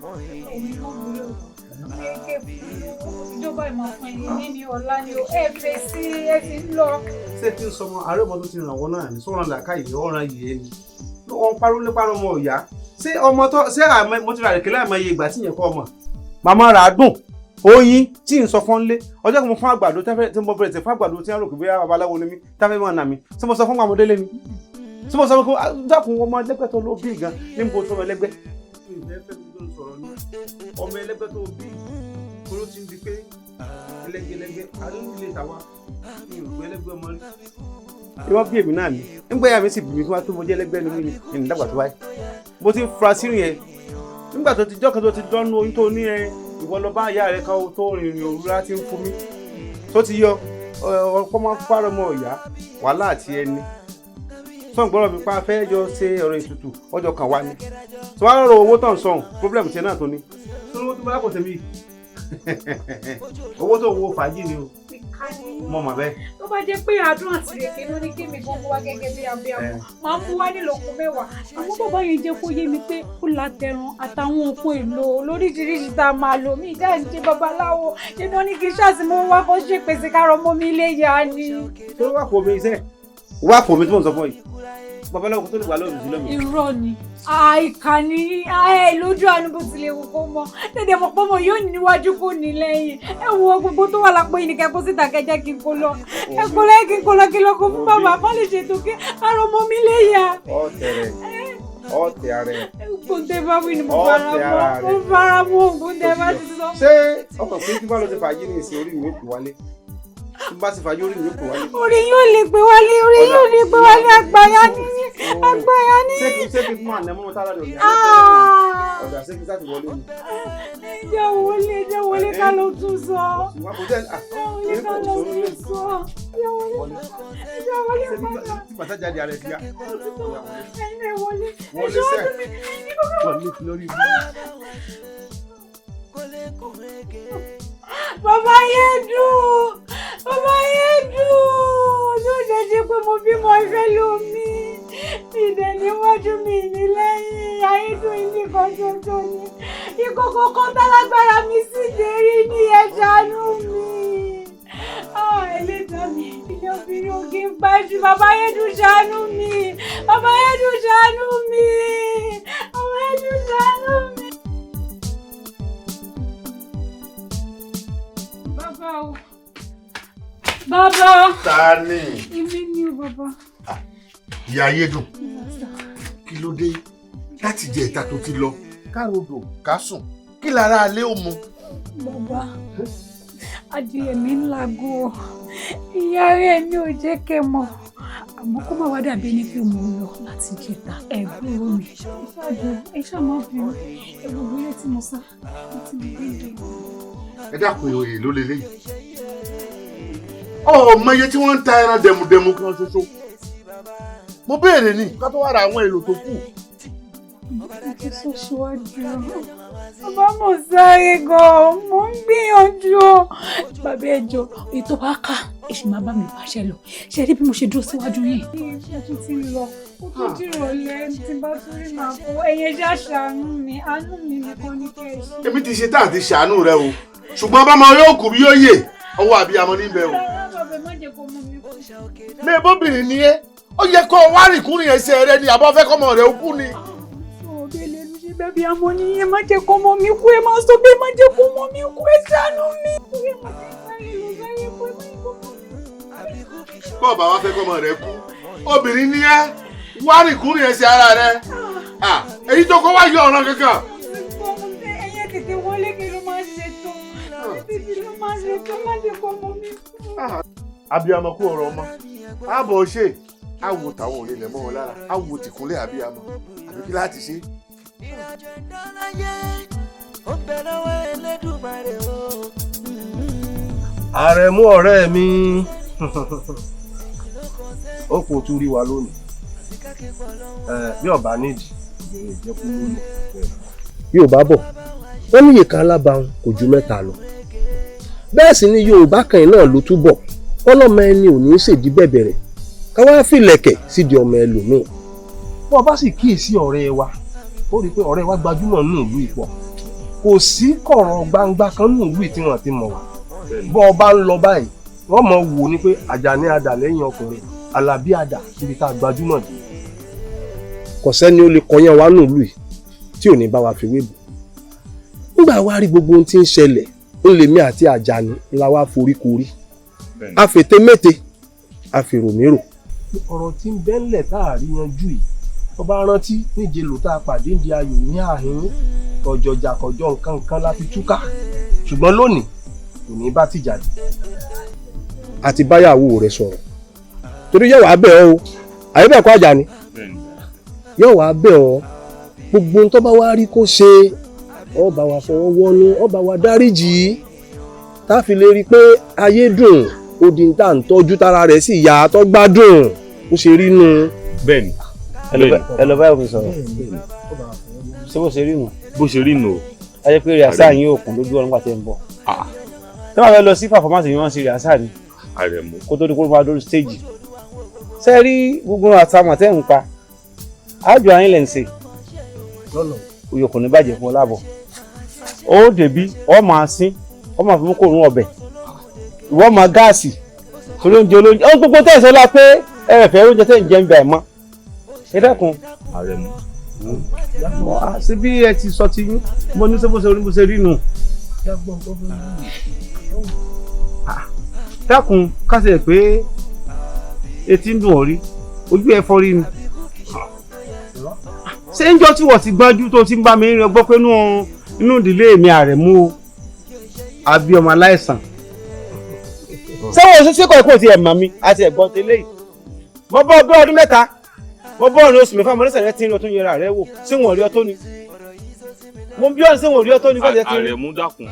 ìjọba ìmọ̀ fún ẹ̀yìn ní ọ̀la ni ó ẹ fẹ́ sí ẹ fi ń lọ. ṣé tí ń sọmọ àárẹ̀ ọmọ tó ti ràn wọ́n náà ní sọ́run làákàyè ọ̀ràn yìí ẹni wọ́n parọ́ nípa ọmọ ọ̀yá ṣé ọmọ tó ṣé mo ti rà rèké láìmọye ìgbà tí yẹn kọ́ ọmọ màmá rà á dùn oyin tí n sọ fún lé ọjọ́ kan mo fún àgbàdo tí mo bẹ̀rẹ̀ sí fún àgbàdo tí wọ́n rò pé bóyá babaláwo ni mí táfẹ́ mọ́ ọ̀nà mi tí mo sọ fún àmọ́dé lé mi tí mo sọ fún dákun ọmọ ẹlẹ́gbẹ́ tó ló bí gan ní mo tó ọmọ ẹlẹ́gbẹ́ ọmọ ẹlẹ́gbẹ́ tó bí kóró ti ń di pé ẹlẹ́gbẹ́lẹ́gbẹ́ àdúgbò ilé ìtawà ní ìlú ẹlẹ́gbẹ́ ọmọ rí ìwọ́n bí èmi náà ni nígbà yà mí sì bì mí fún wa tó mo jẹ́ ẹlẹ́gbẹ́ ní mi ní ìdàgbà tó wáyé mo ti fura sírìn yẹn nígbà tó ti jọ́ kan tó ti dánú oyún tó ní ẹ ìwọ lọ bá ìyá rẹ kan tó rìnrìn òru láti ń fún mi tó ti yọ ọkọ máa ń pààrọ̀ mọ́ ìyá wàhálà àti ẹni sọ̀n gbọ́dọ̀ mi pa fẹ́ yọ ṣe ọ̀rọ̀ ètùtù ọjọ́ kan wá ní tí wàá rọ owó tán sọ̀hún pírọ́blẹ̀mù tiẹ̀ náà tó ní tó lówó tó bá kò tẹ̀mí owó tó wo fàájì ni o mọ̀ mọ̀ bẹ́ẹ̀. tó bá jẹ́ pé àádùn àti rèké ló ní kémi gan wá gẹ́gẹ́ bí abiyamọ máa ń mú wá nílòkun mẹ́wàá àwọn bàbá yẹn jẹ́ kó yé mi pé ó la tẹran àtàwọn nǹkan èlò lóríṣiríṣi tá a máa lò mí ìdá ẹ̀ ń ṣe babaláwo ṣé wọ́n ní kí ṣáàtì mo wá kó ṣe pèsè kárọ̀ mọ́ mi ilé ya ni. tó wá fò mí iṣẹ́ wá fò mí tí mò ń sọ fún yìí babaláwo kó tó lè wà lóòrùn sí lómi. irọ́ ni. Ìkànnì lójú àánú bó tilẹ̀ wò kó mọ dédé mọ̀ pé mo yóò níwájú kó ní lẹ́yìn ẹ wo gbogbo tó wà lápò yìí ní kẹ́kọ̀ọ́ síta kẹjẹ́ kí n kó lọ ẹ kó lẹ́yìn kí n kó lọ kí lọ́kọ́ fún bàbá kọ́ lè ṣètò kí ara ọmọ mi lè yá. ọ̀tẹ̀ ara ẹ̀. Gbọ̀ndé bá wí ni mo fara mọ́ gbọ̀ndé bá ti sọ. ṣé ọkàn pé kí bá lọ ti fàájì ní ìsìn orí mi kò wálé tí bá ti fàájì orí mi kò wálé. Orí yóò lè gbé wálé àgbáyá ní. ṣé kí fún àná mọ́mọ́ tára lòdì ọ̀dà ṣé kí sáà ti wọlé ni. Jẹ́ wọlé ká ló tún sọ. Tí bàtà jáde ara ẹ̀ ti yá. Wọlé sẹ́. Wọlé lórí ibi. Bàbá Yédùn! Ló jẹ́ pé mo bímọ ìfẹ́ lómi. Ìdẹ̀ níwájú mi ní lẹ́yìn Ayédùn ilé kan ṣoṣo ni. Ìkòkò kan tálágbára mi sì dérí ní ẹ ṣàánú mi. Ẹlẹ́dàá mi, ilé obìnrin ògì ń pa jù. Bàbá Yédùn ṣàánú mi. Bàbá Yédùn ṣàánú mi. Bàbá. Ta ni? Èmi ni o bàbá. Ìyá Ayédùn. Kí ló dé? Láti jẹ ìta tó ti lọ. Károdò, ká sùn. Kí lára alẹ́ ò mu? Bàbá, adìyẹ mi ń lago. Ìyá rẹ̀ ni ò jẹ́ kẹ́ mọ̀. Àmọ́ kó má wá dàbí ẹni pé mo lọ láti jẹta ẹ̀gbọ́n mi. Ẹ ṣáà má bínú. Gbogbo ilé tí mo sá láti lè rí ìdè. Ẹ dákun òye ló lélẹ́yìí. Ọmọ iye tí wọ́n ń ta ẹran dẹ̀mùdẹ̀mù kan ṣoṣo. Mo béèrè ní ká tó wá ra àwọn èlò tó kù. Mo ti sọ síwájú. Bàbá mo sáré gan-an, mo ń gbìyànjú. Bàbá ẹjọ́ ètò bá kà èṣù máa bá mi pàṣẹ lọ. Ṣé rí bí mo ṣe dúró síwájú yẹn? Iṣẹ́ tó ti lọ, ó tó dìrọ̀lẹ́ tí bá tún rí màá fọ ẹyẹ já ṣàánú mi, àánú mi nìkan ní kẹ́ ẹ ṣe. Èmi ti ṣe tá àti ṣàánú rẹ o. Ṣùgbọ́n bá máa yóò kú bí yóò yè. Ọwọ́ àbíyamọ níbẹ̀ o. Mi bóbìnrin ni ẹ́, ó yẹ kó wá rìnkúrìn ẹsẹ̀ rẹ ni àbọ̀ fẹ́ kọ́mọ rẹ ó kú ni. Òbẹ̀lẹ̀ mi ṣe bẹ́ẹ̀ bí amọ̀ ní ẹ má jẹ́ kó mọ mi kú, ẹ má sọ pé má jẹ́ kó mọ mi kú, ẹ ṣàánú mi. Bọ́ọ̀ bá wá fẹ́ kọ́mọ rẹ kú, obìnrin ni ẹ́, wá rìnkúrìn ẹsẹ̀ ara rẹ. Èyí tó kọ́ wá yọ ọ̀ràn kankan. Ẹyẹ tètè wọlé kí ló máa ṣe tó. Títí ló máa ṣe tó, má jẹ́ kó mọ mi kú. Abiyamọ kú ọ̀rọ̀ ọmọ. Àbọ̀ ṣe. Àwo tàwọn òye lẹ̀ mọ́ wọn lára. Àwo tìkúnlẹ̀ abiyamọ. Àbí kí láti ṣe? Àrẹ̀mú ọ̀rẹ́ mi ó kò tún rí wa lónìí bí ọba nídìí ìjẹ́kú lónìí. bí ò bá bọ̀ wọ́n ní ìka alábàáhùn kò ju mẹ́ta lọ bẹ́ẹ̀ sì ni Yorùbá kan náà ló túbọ̀ ọlọ́mọ ẹni ò ní í ṣèdí bẹ̀bẹ̀rẹ̀ ká wá fìlẹ̀kẹ̀ sídìí ọmọ ẹlòmíì. bọ́ọ̀ bá sì kíyèsí ọ̀rẹ́ wa ó rí i pé ọ̀rẹ́ wa gbajúmọ̀ nínú ìlú ìpọ̀ kò sí kọ̀rọ̀ gbangba kan nínú ìlú tí wọ́n ti mọ̀ wá bọ́ọ̀ bá ń lọ báyìí wọ́n mọ̀ wò ní pé Àjàní adà lẹ́yìn ọkùnrin Alábí adà níbi tá a gbajúmọ̀ dé. kò sẹ́ni ó lè kọyán wa nínú ìlú yìí tí ò ní bá wa fi wébù. nígbà wá rí gbogbo ohun tí ń ṣẹlẹ̀ ń lèmi àti Àjàní ńlá wa foríkorí afètémété afèròmérò. ọ̀rọ̀ tí ń bẹ́ńlẹ̀ tá a rí yanjú yìí tó bá rántí níje lò tá a pàdé ń di ayò ní àhín ọ̀jọ̀jà kọjọ́ nǹkan láti túká ṣùgbọ́n lónìí kò ní bá ti jáde. àti báyàwó rẹ̀ sọ̀rọ̀ torí yóò wá bẹ̀ ọ́ o àyíbẹ̀kọ́ Àjàní yóò wá bẹ̀ ọ́ gbogbo ohun tó bá wá rí kó ṣe ó bá wa fọwọ́ wọnú ó bá wa dáríjì tá a fi lè rí i pé ayé dùn odi ń tà ń tọ́jú tára rẹ̀ sì yá tó gbádùn ó ṣe rí nu. bẹ́ẹ̀ni ẹ lọ báyìí òfin sọ̀rọ̀ ṣé bó ṣe rí nù. bó ṣe rí nù. a jẹ́ pé rìásà yín òkun lójú ọ̀run pàtẹ́ ń bọ̀. tí wọ́n fẹ́ lọ sí pàfọ́mánsì yìí wọ́n ṣe rìásà ni kó tó di kó máa dórí stéèjì. ṣé rí gbogbo àtàwọn tẹ́ ń pa àjọ àyín lẹ́ ń ṣe oyòkùn ní bàjẹ́ fún ọ láàbọ̀ ó dèbí ọ máa sín ọ máa fi mú kòrún ọbẹ̀ ìwọ máa gáàsì torí oúnjẹ olóúnjẹ ó gbogbo tẹ̀sán la pé ẹ fẹ́ oúnjẹ tẹ̀ ń jẹ́ ń bẹ̀ mọ́ ẹ dákun. Àrẹ̀mú ṣé bí ẹ ti sọ ti yín mo ní ṣé bó ṣe rí nù. dákun kásẹ̀ pé etí ń dùn ọ́ rí ojú ẹ fọ́ rí ni. ṣé ń jọ́ tí wọ́n ti gbọ́njú tó ti ń bá mi rìn ọgbọ́n pé inú ìdílé mi Àrẹ̀mú o àbí ọmọ aláìsàn. ṣé wọ́n ṣe kọ́ ẹ̀kọ́ ti ẹ̀ mọ̀ mi àti ẹ̀gbọ́n tẹ́lẹ̀ yìí. mo bọ́ ọgbẹ́ ọdún mẹ́ta mo bọ́ ọ̀rìn oṣù mẹ́fà mo ní sẹ̀rẹ̀ tí ń lọ tó yẹra rẹ̀ wò ṣé wọn ò rí ọ tó ni. mo bí ọ̀rìn ṣé wọn ò rí ọ tó ni kọ́jà tí ń rí. Àrẹ̀mú dákun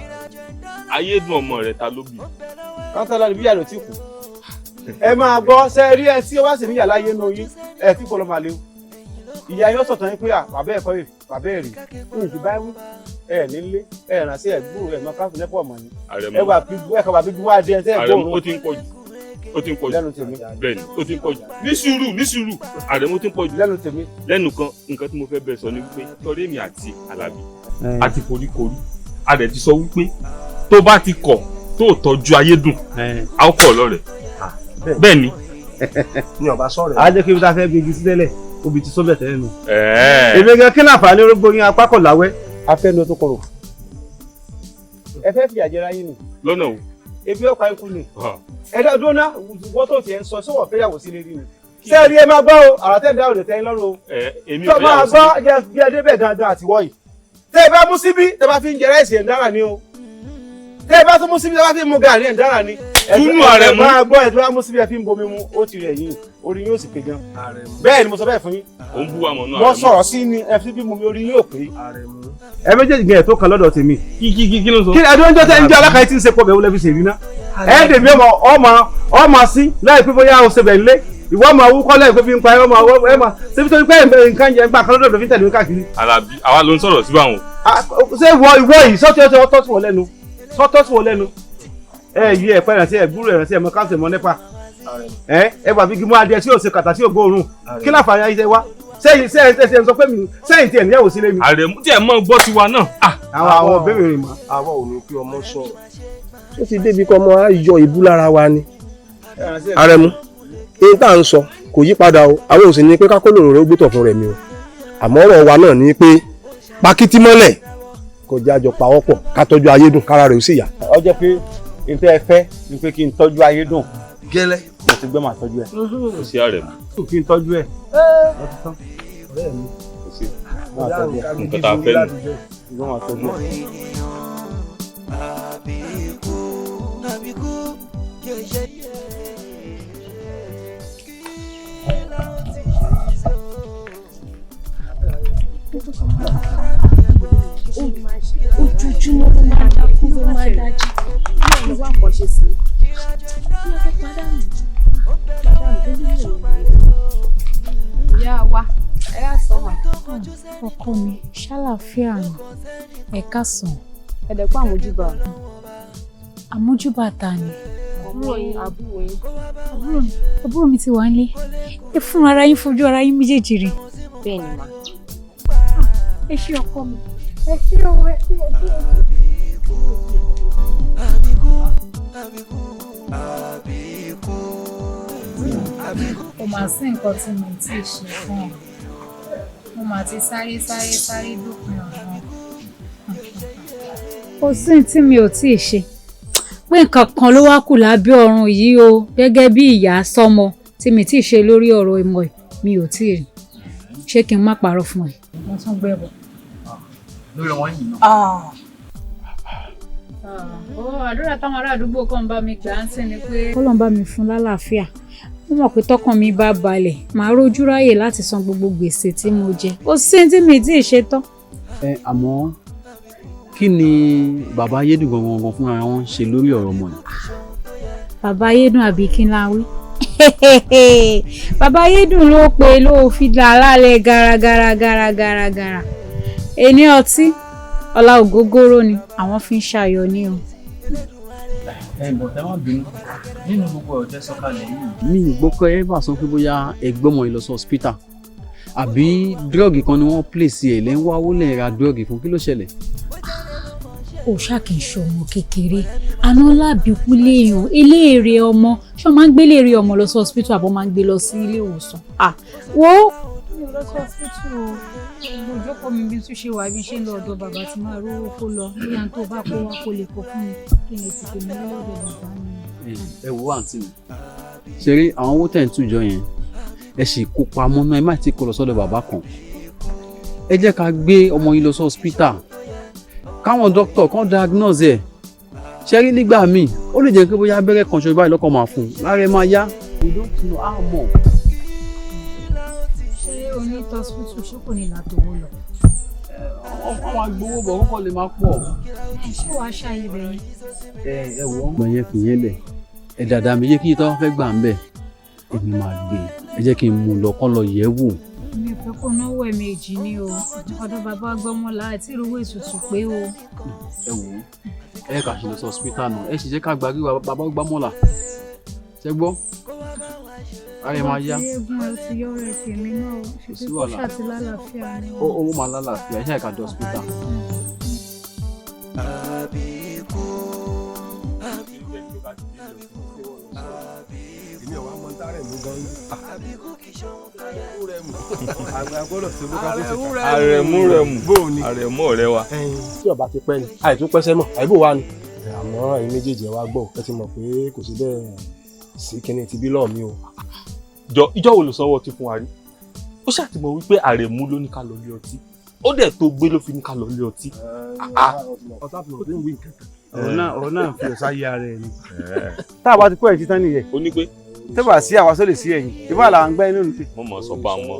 ayédùn ọmọ rẹ̀ ta ló bí. káńtàlá ni bí yàrá ò tí kù. ẹ máa gbọ́ ṣe rí ẹ tí ó bá sì ní yàrá yé nu yín ẹ tí kò lọ́ máa léwu. ìyá yóò sọ̀tàn yín pé bàbá ẹ̀ kọ́ rè bàbá ẹ̀ rè ń ti báyìí ẹ nílé ẹ ràn sí ẹgbó ẹ mọ káfíń lẹ́pọ̀ mọ́ ni ẹ wà ẹ kọ́ bàbí wá dé ẹ tẹ́ ẹ gbóòórùn. Àrẹ̀mú ó ti ń pọ̀ jù ó ti ń pọ̀ jù bẹ́ẹ̀ ni ó ti ń pọ̀ jù ní sùúrù Àrẹ̀mú ti ń pọ̀ jù lẹ́nu tèmi. lẹ́nu kan nǹkan tí mo fẹ́ bẹ̀ sọ ni wípé torí èmi àti Àlàbí àti foríkorí a dẹ̀ ti sọ wípé tó bá ti kọ̀ tó tọ́jú ayédùn a ó kọ̀ lọ́rẹ̀ bẹ́ẹ̀ ni. ní ọba sọ̀rọ̀ a jẹ́ kí ibi tá a fẹ́ gbégi sí tẹ́lẹ̀ obì ti sọ́bẹ̀ tẹ́lẹ̀ nù. èmi gan kí láǹfààní orógbó yín apá kọ̀ láwẹ́ afẹ́nu tó kọ̀rọ̀. ẹ fẹ́ fi àjẹrà yín ni. lọ́nà o. ebi ọ̀pá ikú ni. ẹ̀dá dúró ná wọ́n tó tiẹ̀ ń sọ sọ́wọ́ fẹ́yàwó sílé rí ni. sẹ́ẹ̀rí ẹ máa gbọ́ o àràtẹ́ẹ̀dá ò lè tẹ́ lọ́rùn o. èmi ò fẹ́yàwó sílé. tó máa gbọ́ bí ẹ débẹ̀ gangan àtiwọ́ yìí. tẹ́ ẹ bá mú síbí tẹ́ bá fi ń jẹ ráìsì ẹ̀ ń dára ni o. tẹ́ ẹ bá tún mú síbí tẹ́ bá fi ń mu gàrí ẹ̀ ń dára ni. túnú Àrẹ̀mú. ẹ máa gbọ́ ẹ̀ tó bá mú síbí ẹ fi ń bomi mu ó ti rẹ̀ yín orí yín ó sì pé gan. bẹ́ẹ̀ ni mo sọ bẹ́ẹ̀ fún yín. ó ń bú wa mọ̀ náà. wọ́n sọ̀rọ̀ sí ni ẹ fi bí mu mi orí yín ò pé. ẹ méjèèjì gan ẹ̀ tó kan lọ́dọ̀ tèmi. kí ló sọ. kí ẹdún ọjọ́ tẹ́ ń jẹ́ alákàyè tí ń ṣe pọ̀ bẹ́ẹ̀ wọlé fi ṣèrí ná. ẹ dèmí ọmọ sí láì pé bóyá o ṣe bẹ̀ lé ìwọ ọmọ awúkọ́ láì pé fi ń pa ẹ ọmọ ṣébi tó ń pẹ́ nǹkan jẹ gbà kan lọ́dọ̀ fi tẹ̀lé mi káàkiri. Àlàbí àwa ló ń sọ̀rọ̀ sí báwọn. ṣé ìwọ yìí sọ́tọ́ sí wọ lẹ́nu ẹ yí ẹ pẹ́rẹ́ sí ẹ gbúrò ẹ̀rẹ́ sí ẹ mọ káńsì mọ nípa ẹ wà bí gímú adìẹ tí yóò ṣe kàtà tí yóò gbóòórùn kí láǹfààní ayé wá sẹ́yìn sọ pé mi sẹ́yìn tiẹ̀ níyàwó sílé mi. Àrẹ̀mú tí ẹ mọ gbọ́ tiwa náà. àwọn òbéèrè rìn mọ́. àwa ò ní kí ọmọ sọ̀rọ̀ ó ti débi kọ́ ọmọ á yọ ìbú lára wa ni. Àrẹ̀mú èyí tá à ń sọ kò yí padà o àwọn ò sì ní pé kákó lòrò rẹ ó gbé tọ̀ fún rẹ̀ mi o àmọ́ ọ̀rọ̀ wa náà ni pé pakítí mọ́lẹ̀ kò jẹ́ àjọ pawọ́pọ̀ ká tọ́jú ayédùn kára rẹ̀ ó sì yá. ó jẹ́ pé ntẹ́ ẹ fẹ́ ni pé kí n tọ́jú ayédùn gẹ́lẹ́ mo ti gbé màá tọ́jú ẹ̀. kò sí Àrẹ̀mú. kí n tọ́jú ẹ̀. ọ̀rẹ́ mi kò sí nǹkan tá a fẹ́ nù. ìgbé màá tọ́jú ẹ̀. ojoojúmọ́ ló máa dákú ló máa dájú bí wọ́n wá nǹkan ṣe sí i. ìyá wa ẹ á sọ wà. ọkọ mi ṣàlàáfíà ni ẹ káàsán. ẹ̀dẹ̀kọ́ àmójúbà. àmójúbà ta ni. àbúrò yín. àbúrò mi ti wà nílé ẹ fún ara yín fojú ara yín méjèèjì rí. bẹ́ẹ̀ ni mà. ẹ ṣé ọkọ mi ẹ ṣé ọwọ́ ẹ ṣé ọjọ́ ó máa sí nǹkan tí mo ti ṣe fún ọ mo máa ti sáré dópin ọ̀ràn kò sí tí mi ò tí ì ṣe pé nǹkan kan ló wá kù lábẹ́ ọ̀run yìí o gẹ́gẹ́ bí ìyá sọ́mọ tí mi tí ì ṣe lórí ọ̀rọ̀ ìmọ̀ ẹ̀ mi ò tí ì rí ṣé kí n má parọ́ fún ẹ. mo tún gbẹ bọ̀. lórí ọmọ yìí náà. àdúrà táwọn ará àdúgbò kan bá mi gbà ń sìn ni pé kọ́lọ́n bá mi fún lálàáfíà mo mọ̀ pé tọkàn mi bá balẹ̀ màá rójú ráyè láti san gbogbo gbèsè tí mo jẹ ó sì tí mi tí ì ṣe tán. àmọ́ kí ni bàbá ayédùn gangan fúnra wọn ṣe lórí ọ̀rọ̀ ọmọ yìí. bàbá ayédùn àbí kí n láwí bàbá ayédùn ló pe ló fi dà lálẹ́ garagara ẹni ọtí ọlá ògógóró ni àwọn fi ń ṣayọ̀ ní o. bọ̀ tẹ́ wọ́n bínú nínú gbogbo ọ̀tẹ́ sọ́kalẹ̀ yìí. mi ò gbọ́ pé ẹ bá sọ pé bóyá ẹgbẹ́ ọmọ yìí lọ sí hospital àbí dírọ́ọ̀gì kan ni wọ́n pèsè ẹ̀ lẹ́yìn wáwó lẹ́yìn ra dírọ́ọ̀gì fún kí ló ṣẹlẹ̀. ó ṣàkíyèsí ọmọ kékeré àná lábìkú léèyàn eléèrè ọmọ ṣé wọn máa ń gbé léèrè ọmọ lọ sí hospital àbọ̀ máa ń gbé lọ sí ilé ìwòsàn. wo lọ sí hospital o gbogbo ìjókòó mi bí tún ṣe wà bí ṣe ń lọ ọ̀dọ̀ bàbá tí máa rówó kó lọ bóyá tó bá kó wá kó lè kó fún mi kí n lè tètè mú lọ́dọ̀ bàbá mi. ẹ wo àǹtí mi ṣe rí àwọn owó tẹ̀ ń tújọ yẹn ẹ sì kó pamọ́ náà ẹ má ti kó lọ sọ́dọ̀ bàbá kan ẹ jẹ́ ká gbé ọmọ yìí lọ sí hospital káwọn dókítà kan diagnose ẹ̀ ṣe rí nígbà míì ó lè jẹ́ pé bóyá abẹ́rẹ́ kan ṣoṣo báyìí lọ́kàn máa fún un lára ẹ máa yá we don't know how more. ṣé oní hospital ṣé kò ní látòwó lọ. àwọn agbowó bọ̀ kọ́kọ́ lè máa pọ̀. ṣé wàá ṣàyè bẹ̀yẹn. ẹ wọ ọgbọ̀n yẹn fi yẹn lẹ̀ ẹ dàda mi yé kí tọ́ fẹ́ gbà ń bẹ̀ èmi máa gbé ẹ jẹ́ kí n mú lọ kán lọ yẹ̀ wò. mi ò fẹ́ kó náwó ẹ̀ẹ̀mejì ni o ọ̀dọ̀ bàbá gbọ́mọlá àti ìrúwé ètùtù pé o. ẹ wò ó ẹ kà ṣe lọ sí hospital náà ẹ sì jẹ́ ká gbàgbé bàbá gbọ́mọlá ṣẹ gbọ́ ara ẹ máa yá. eégún ẹ ti yọ ọ̀rẹ́ tèmi náà ṣùgbọ́n kó ṣàti lálàáfíà ni. ó máa lálàáfíà ẹ ṣáà ká dé hospital. àrẹ̀mú ọ̀rẹ́ wa. tí ọba ti pẹ́ ni àìtún pẹ́sẹ́ mọ̀ àìbò wa ni àmọ́ ẹ̀yin méjèèjì ẹ wá gbọ́ ẹ ti mọ̀ pé kò sí bẹ́ẹ̀ sí kíní ti bí lọ́ọ̀ mi o. ìjọ wo ló sanwó ọtí fún wa rí ó ṣàtìmọ̀ wípé àrẹ̀mú ló ní ká lọ lé ọtí ó dẹ̀ tó gbé ló fi ní ká lọ lé ọtí. ọ̀tá fi hàn wí nǹkan ọ̀rọ̀ náà fi ọ̀sá yé ara ẹ̀ ni. tá a bá ti kó ẹ̀ títán nìyẹn. ó ní pé. tẹ́ bá sí àwa sólè sí ẹ̀yìn ìbá là ń gbẹ́ inú nìyẹn. mo mọ̀ sọ bá a mọ̀.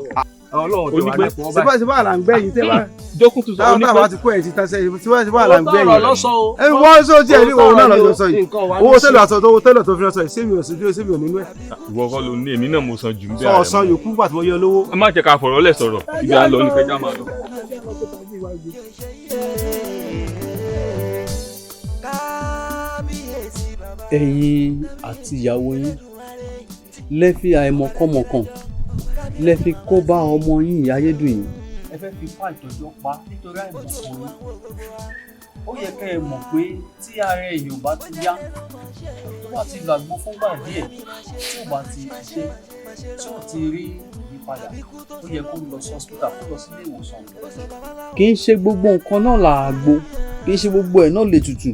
Ọlọ́run tó wà lápò ọba yìí. síbá là ń gbẹ́ yìí tẹ́ bá. jókòó tó sọ ó ní pé. táwọn bá ti kó ẹ̀ títán sẹ́yìn síbá là ń gbẹ́ ó yìí. tọrọ lọ́sọ o. ẹ wọ́n sọ jẹ́ ní òun náà lọ́jọ́ sọ yìí. owó tẹ́lẹ̀ tó fi ránṣọ yìí sẹ́mi ò nínú ẹ̀. ìwọ kọ́ ló ní èmi náà mo san jù ń bẹ́ẹ̀. ọ̀sán yòókù pàtó mo yẹ lówó. ẹ má jẹ́ ká fọ̀rọ̀ lẹ̀ sọ̀rọ̀ ibi à ń lọ ní kẹjá máa lọ. ẹ̀yin àti ìyàwó yín lẹ fi àìmọ̀kànmọ̀kàn lẹ fi kó bá ọmọ yín Ayédùn yìí. ẹ fẹ́ fi fún àìtọ́jọ́ pa nítorí àìmọ̀kàn yín ó yẹ kẹ́ ẹ mọ̀ pé tí ara èèyàn bá ti yá tó bá ti lo àgbo fúngbà díẹ̀ tí ò bá ti ṣe tí ò ti rí ìyípadà ó yẹ kó lọ sí hospital kó lọ sí ilé ìwòsàn. kì í ṣe gbogbo nǹkan náà là àgbo kì í ṣe gbogbo ẹ̀ náà lè tutù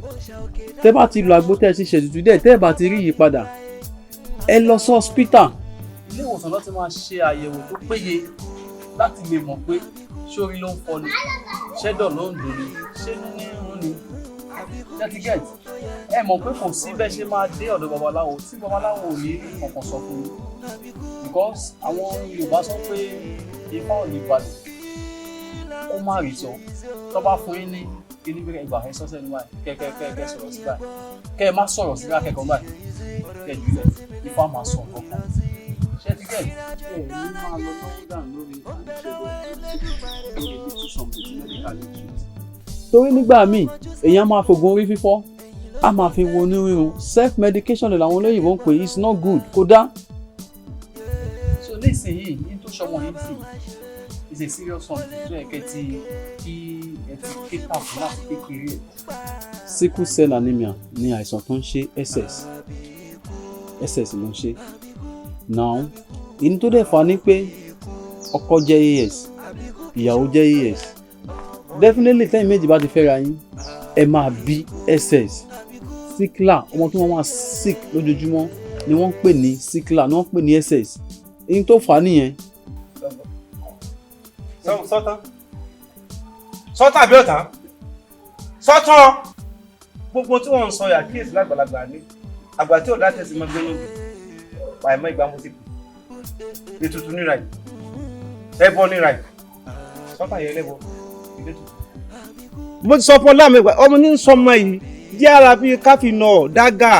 tẹ́ bá ti lo àgbo tẹ́ ẹ ti ṣètùtù díẹ̀ tẹ́ ẹ bá ti rí ìyípadà ẹ lọ sí hospital. ilé ìwòsàn ló ti máa ṣe àyẹ̀wò tó péye láti lè mọ̀ pé ṣórí ló ń fọ́ ni ṣẹ́dọ̀ ló ń dùn ni ṣé ní irun ni certificate ẹ mọ̀ pé kò sí bẹ́ẹ̀ ṣe máa dé ọ̀dọ̀ babaláwo tí babaláwo ò ní kankan sọ fún yín because àwọn Yorùbá sọ pé ifá ò ní balẹ̀ ó má rí sọ tó bá fún yín ní kíní bí ìgbà ẹ sọ́sẹ̀ ní báyìí kẹ́kẹ́ sọ̀rọ̀ sí báyìí kẹ́ ẹ má sọ̀rọ̀ sí akẹ́kọ̀ọ́ báyìí kẹ́ ẹ jùlẹ̀ ifá máa sọ kankan certificate ẹ ní máa lọ lọ́wọ́ dàn lórí torí nígbà míì èèyàn máa fògùn orí fífọ́ a máa fi wo onírúurú self medication làwọn olóyìnbó ń pè it's not good kódà. so nísìnyìí ní tó ṣọmọ yìí sì is a serious one tó yẹ kí ẹ ti kéka fún láti kékeré ẹ. sickle cell anemia ni àìsàn tó ń ṣe ss ló ń ṣe now ìní tó dẹ̀ fà ní pé ọkọ jẹ́ as ìyàwó jẹ́ as definitely tẹ́yìn méjì bá ti fẹ́ra yín ẹ máa bí ss sickler ọmọ tí wọ́n máa sick lójoojúmọ́ ni wọ́n ń pè ní sickler ni wọ́n ń pè ní ss ìní tó fà á nìyẹn. sọ́tàn àbí ọ̀tàn sọ́tàn gbogbo tí wọ́n ń sọ àkíyèsí lágbàlagbà ní àgbà tí ò dá tẹ̀sí mọ́ gbẹ́nu àìmọ́ ìgbà mo ti kù ètùtù ní ra yìí ẹbọ ní ra yìí sọ́tàn yẹn lẹ́bọ ilé tuntun. mo ti sọ fún ọlá mi ìgbà ọmọ ní sọmọ yìí jẹ́ ara bíi káfíńnà dágà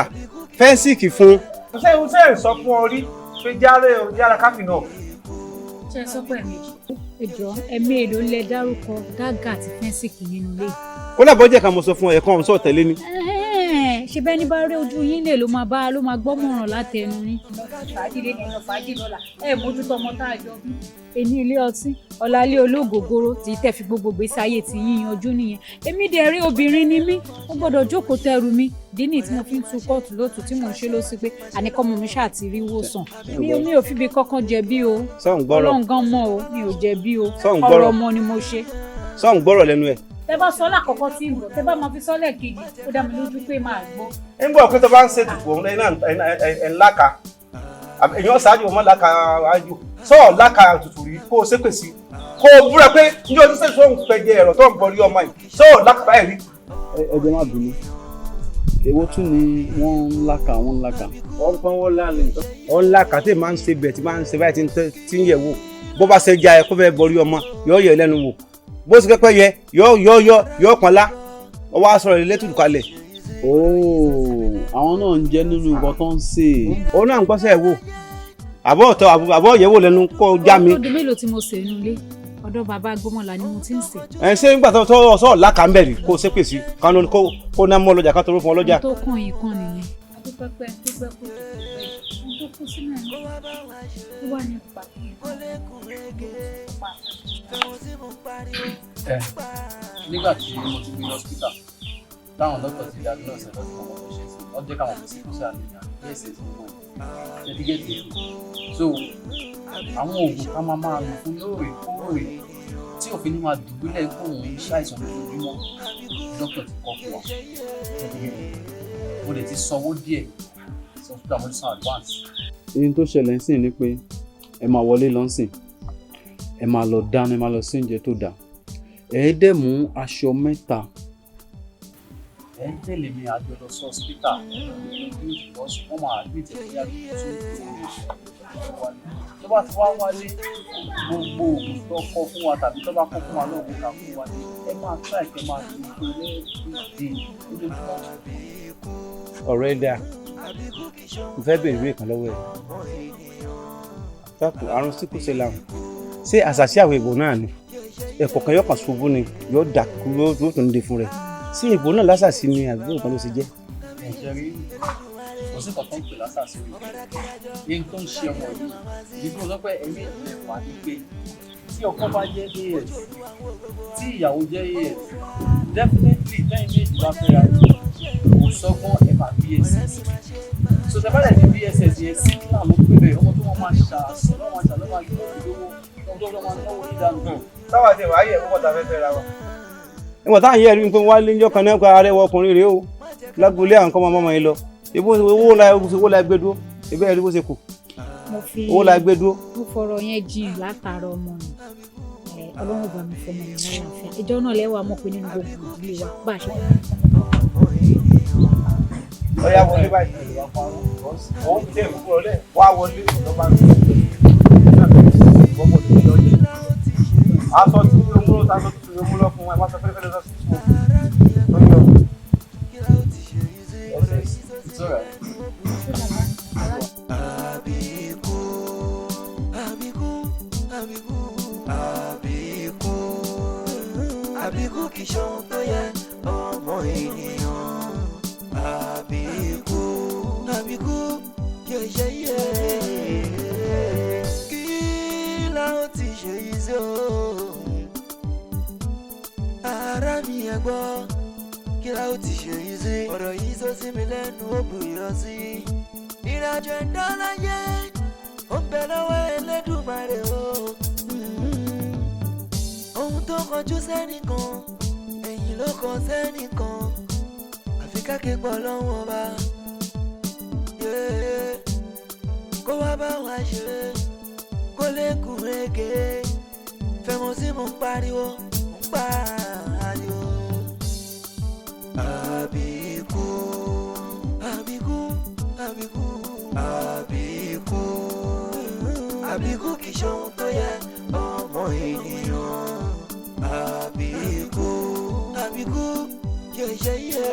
fẹ́ǹsìkì fún. ṣé ìwọ sẹ́yìn sọ fún ọ rí pé jára káfíńnà. ṣe sọ pé ẹjọ ẹmí èlò lẹ dárúkọ dágà àti fẹ́ǹsìkì nínú ilé. ó làbọ̀ jẹ́ ká mo sọ fún ẹ̀kan ọ̀hún sọ̀ tẹ́lẹ̀ ni. ṣe bẹ́ẹ̀ ní bá rí ojú yín lè ló máa gbọ́mọ̀ràn látẹnu yín. fàájì lé nínú fàájì lọ́la mójútó ọmọ tá a jọ bí. èní ilé ọtí ọ̀la ilé olóògógóró tí tẹ̀ fi gbogbo gbèsè ayé tí yín yanjú nìyẹn. èmi dẹ̀ rí obìnrin ni mí mo gbọ́dọ̀ jókòó tẹrù mi dínì tí mo fi ń tu kóòtù lótú tí mò ń ṣe ló sí pé àníkọ́mọ mi ṣáà ti rí wòsàn. mi ò fi bí kankan jẹ̀bi o Ọlọ́run gan mọ̀ o mi ò jẹ̀bi o ọ̀rọ̀ ọmọ ni mo ṣe. sọ́ọ̀n gbọ́rọ̀ lẹ́nu ẹ̀. tẹ bá sọ lákọ̀ọ́kọ́ tí ń bọ̀ tẹ bá máa fi sọ́lẹ̀ kejì ó dá mi lójú pé máa gbọ́. ń bọ̀ pé tó bá ń ṣètùkù òun ẹ̀ ńláka èèyàn ṣáájú ọmọ láka ájú sọ́ọ̀ láka tutù rí kó o ṣépè sí kó o búra pé ní ojú sẹ́yìn sọ́ọ̀ ń fẹ́ jẹ ẹ̀rọ tó ń bọ̀ rí ọmọ yìí sọ́ọ̀ láka báyìí rí. ẹjẹ má bínú èwo tún ni wọ́n ń láka. wọ́n pọ́n wọ́n lálẹ́ wọ́n láka tí máa ń ṣe bẹ̀ tí máa ń ṣe báyìí tí ń yẹ̀ wò bó bá ṣe já ẹ kó fẹ́ bọ̀ rí ọmọ yóò yẹ lẹ́nu wò bó ṣe pẹ́pẹ́ yẹ yọ pọ́nlá ọwọ́ aṣọ rẹ̀ lẹ́tùtù kalẹ̀. àwọn náà ń jẹ́ nínú nǹkan tó ń sè. òun náà ń gbọ́sẹ̀ wò àbọ̀ yẹ̀wò lẹ́nu kó já mi. ọdún mélòó tí mo sè nínú ilé ọ̀dọ̀ bàbá Gbọ́mọlá ni mo ti ń sè. ṣé nígbà tó sọ láka ń bẹ̀rẹ̀ kó ṣépè sí kánú kó ná mọ́ ọlọ́jà ká tó rú fún ọlọ́jà. tó kàn yín kan nìyẹn adúpẹ́pẹ́ dúpẹ́ kó tó kú sínú ẹ̀ ló wà ní pàtó. nígbà tí mo ti gbé hospital táwọn dókítà ti diagnose ẹ̀ lọ́sùn ọmọ tó ṣe sí ọ jẹ́ káwọn fèsì kúṣẹ́ àlejò bẹ́ẹ̀ tí mo mọ̀ ṣẹ́dígẹ́tì so àwọn oògùn ká máa lò fún lóòrèkóòrè tí òfin ní máa dùbúlẹ̀ kó òun ṣàìsàn lójoojúmọ́ dókítà ti kọ́ fún wa mo lè ti sanwó díẹ̀ hospital mo ti san advance. ohun tó ṣẹlẹ̀ ń sìn ni pé ẹ máa wọlé lọ́sìn ẹ máa lọ dáná ẹ máa lọ sí oúnjẹ tó dáa ẹ dẹ̀ mú aṣọ mẹ́ta ẹ ń tẹ̀lé mi àjọ lọ sí hospital wọ́n máa admit ẹ̀ ní àdúgbò tó bá ti wá wálé gbogbo oògùn tó kọ fún wa tàbí tó bá kọ fún wa lóògùn ká fún wa ẹ máa try kẹ máa fi ìpè lẹ́ẹ̀dì lójoojúmọ́. ọ̀rẹ́ dáa mo fẹ́ bèrè ìwé kan lọ́wọ́ ẹ̀ dákun àrùn síkú ṣe làwọn ṣé àṣàṣì àwọn èèbò náà ni ẹ̀kọ́ kan yóò kàn ṣubú ni yóò dà kú yóò tún dé fún rẹ̀ sí èèbò náà lásàsí ni àgbẹ̀ kan ló ṣe jẹ́. ẹ̀jẹ̀ rí kò sí kankan pè lásàsí rẹ̀ ní tó ń ṣe ọmọ yìí ní bí mo sọ pé ẹ̀mí ìpínlẹ̀ wà ní pé tí ọkọ bá jẹ́ AS tí ìyàwó jẹ́ AS definitely lẹ́yìn méjì bá fẹ́ ra kò sọ́gbọ́n ẹ̀ máa BSS so tẹ bá dẹ̀ ní BSS yẹn sí náà ló pè bẹ́ẹ̀ ọmọ tó wọ́n máa ṣàṣọ lọ́wọ́ àṣàlọ́wọ́ àgbẹ̀ lówó ọmọ tó máa náwó nídàánù. táwa ti wáyé ẹ̀kọ́ kọ́ta fẹ́ ra wa. ìwọ̀n táwọn yẹ́ rí pé wọ́n lé níjọ́ kan náà pa arẹwà ọkùnrin rèé o lágbolé àwọn kọ́mọ ọmọ yìí lọ owó la gbé dúró ibẹ̀ rí bó ṣe kù owó la gbé dúró. mo fọ̀rọ̀ yẹn jìn látara ọmọ mi ọlọ́run bá mi fọmọ mi lálàáfíà ìjọ náà lẹ́wọ̀ àmọ́ pé nínú gbogbo ìdílé wa bá a ṣe. ọ̀yá wọlé báyìí òun jẹ́ ìkúrọ̀ lẹ̀ wá wọlé lọ́ba mi. aṣọ tí o múlò tá a sọ tí o múlò fún ẹ má sọ fẹ́rẹ́fẹ́rẹ́ lọ sí ìṣòro lórí ọ. Àbíkú kì í ṣohun tó yẹ ọmọ ènìyàn. Àbíkú yeye kí la ó ti ṣe yìí sí o. Ara mi ẹ gbọ́ kí la ó ti ṣe yìí sí. Ọ̀rọ̀ yìí sọ sí mi lẹ́nu ó bùyọ̀ sí. Ìrìnàjò ẹ̀dá láyé ó ń bẹ lọ́wọ́ Elédùmarè o. Ohun tó kọjú sẹ́nìkan ẹ̀yìn ló kọ sẹ́nìkan àfi ká ké pọ̀ lọ́wọ́ ọba kó wá bá wa ṣe kó lè kún rege fẹmọ sí mo ń pariwo àbíkú àbíkú àbíkú àbíkú àbíkú kì í ṣohun tó yẹ ọmọ ènìyàn. Àbíkú yeye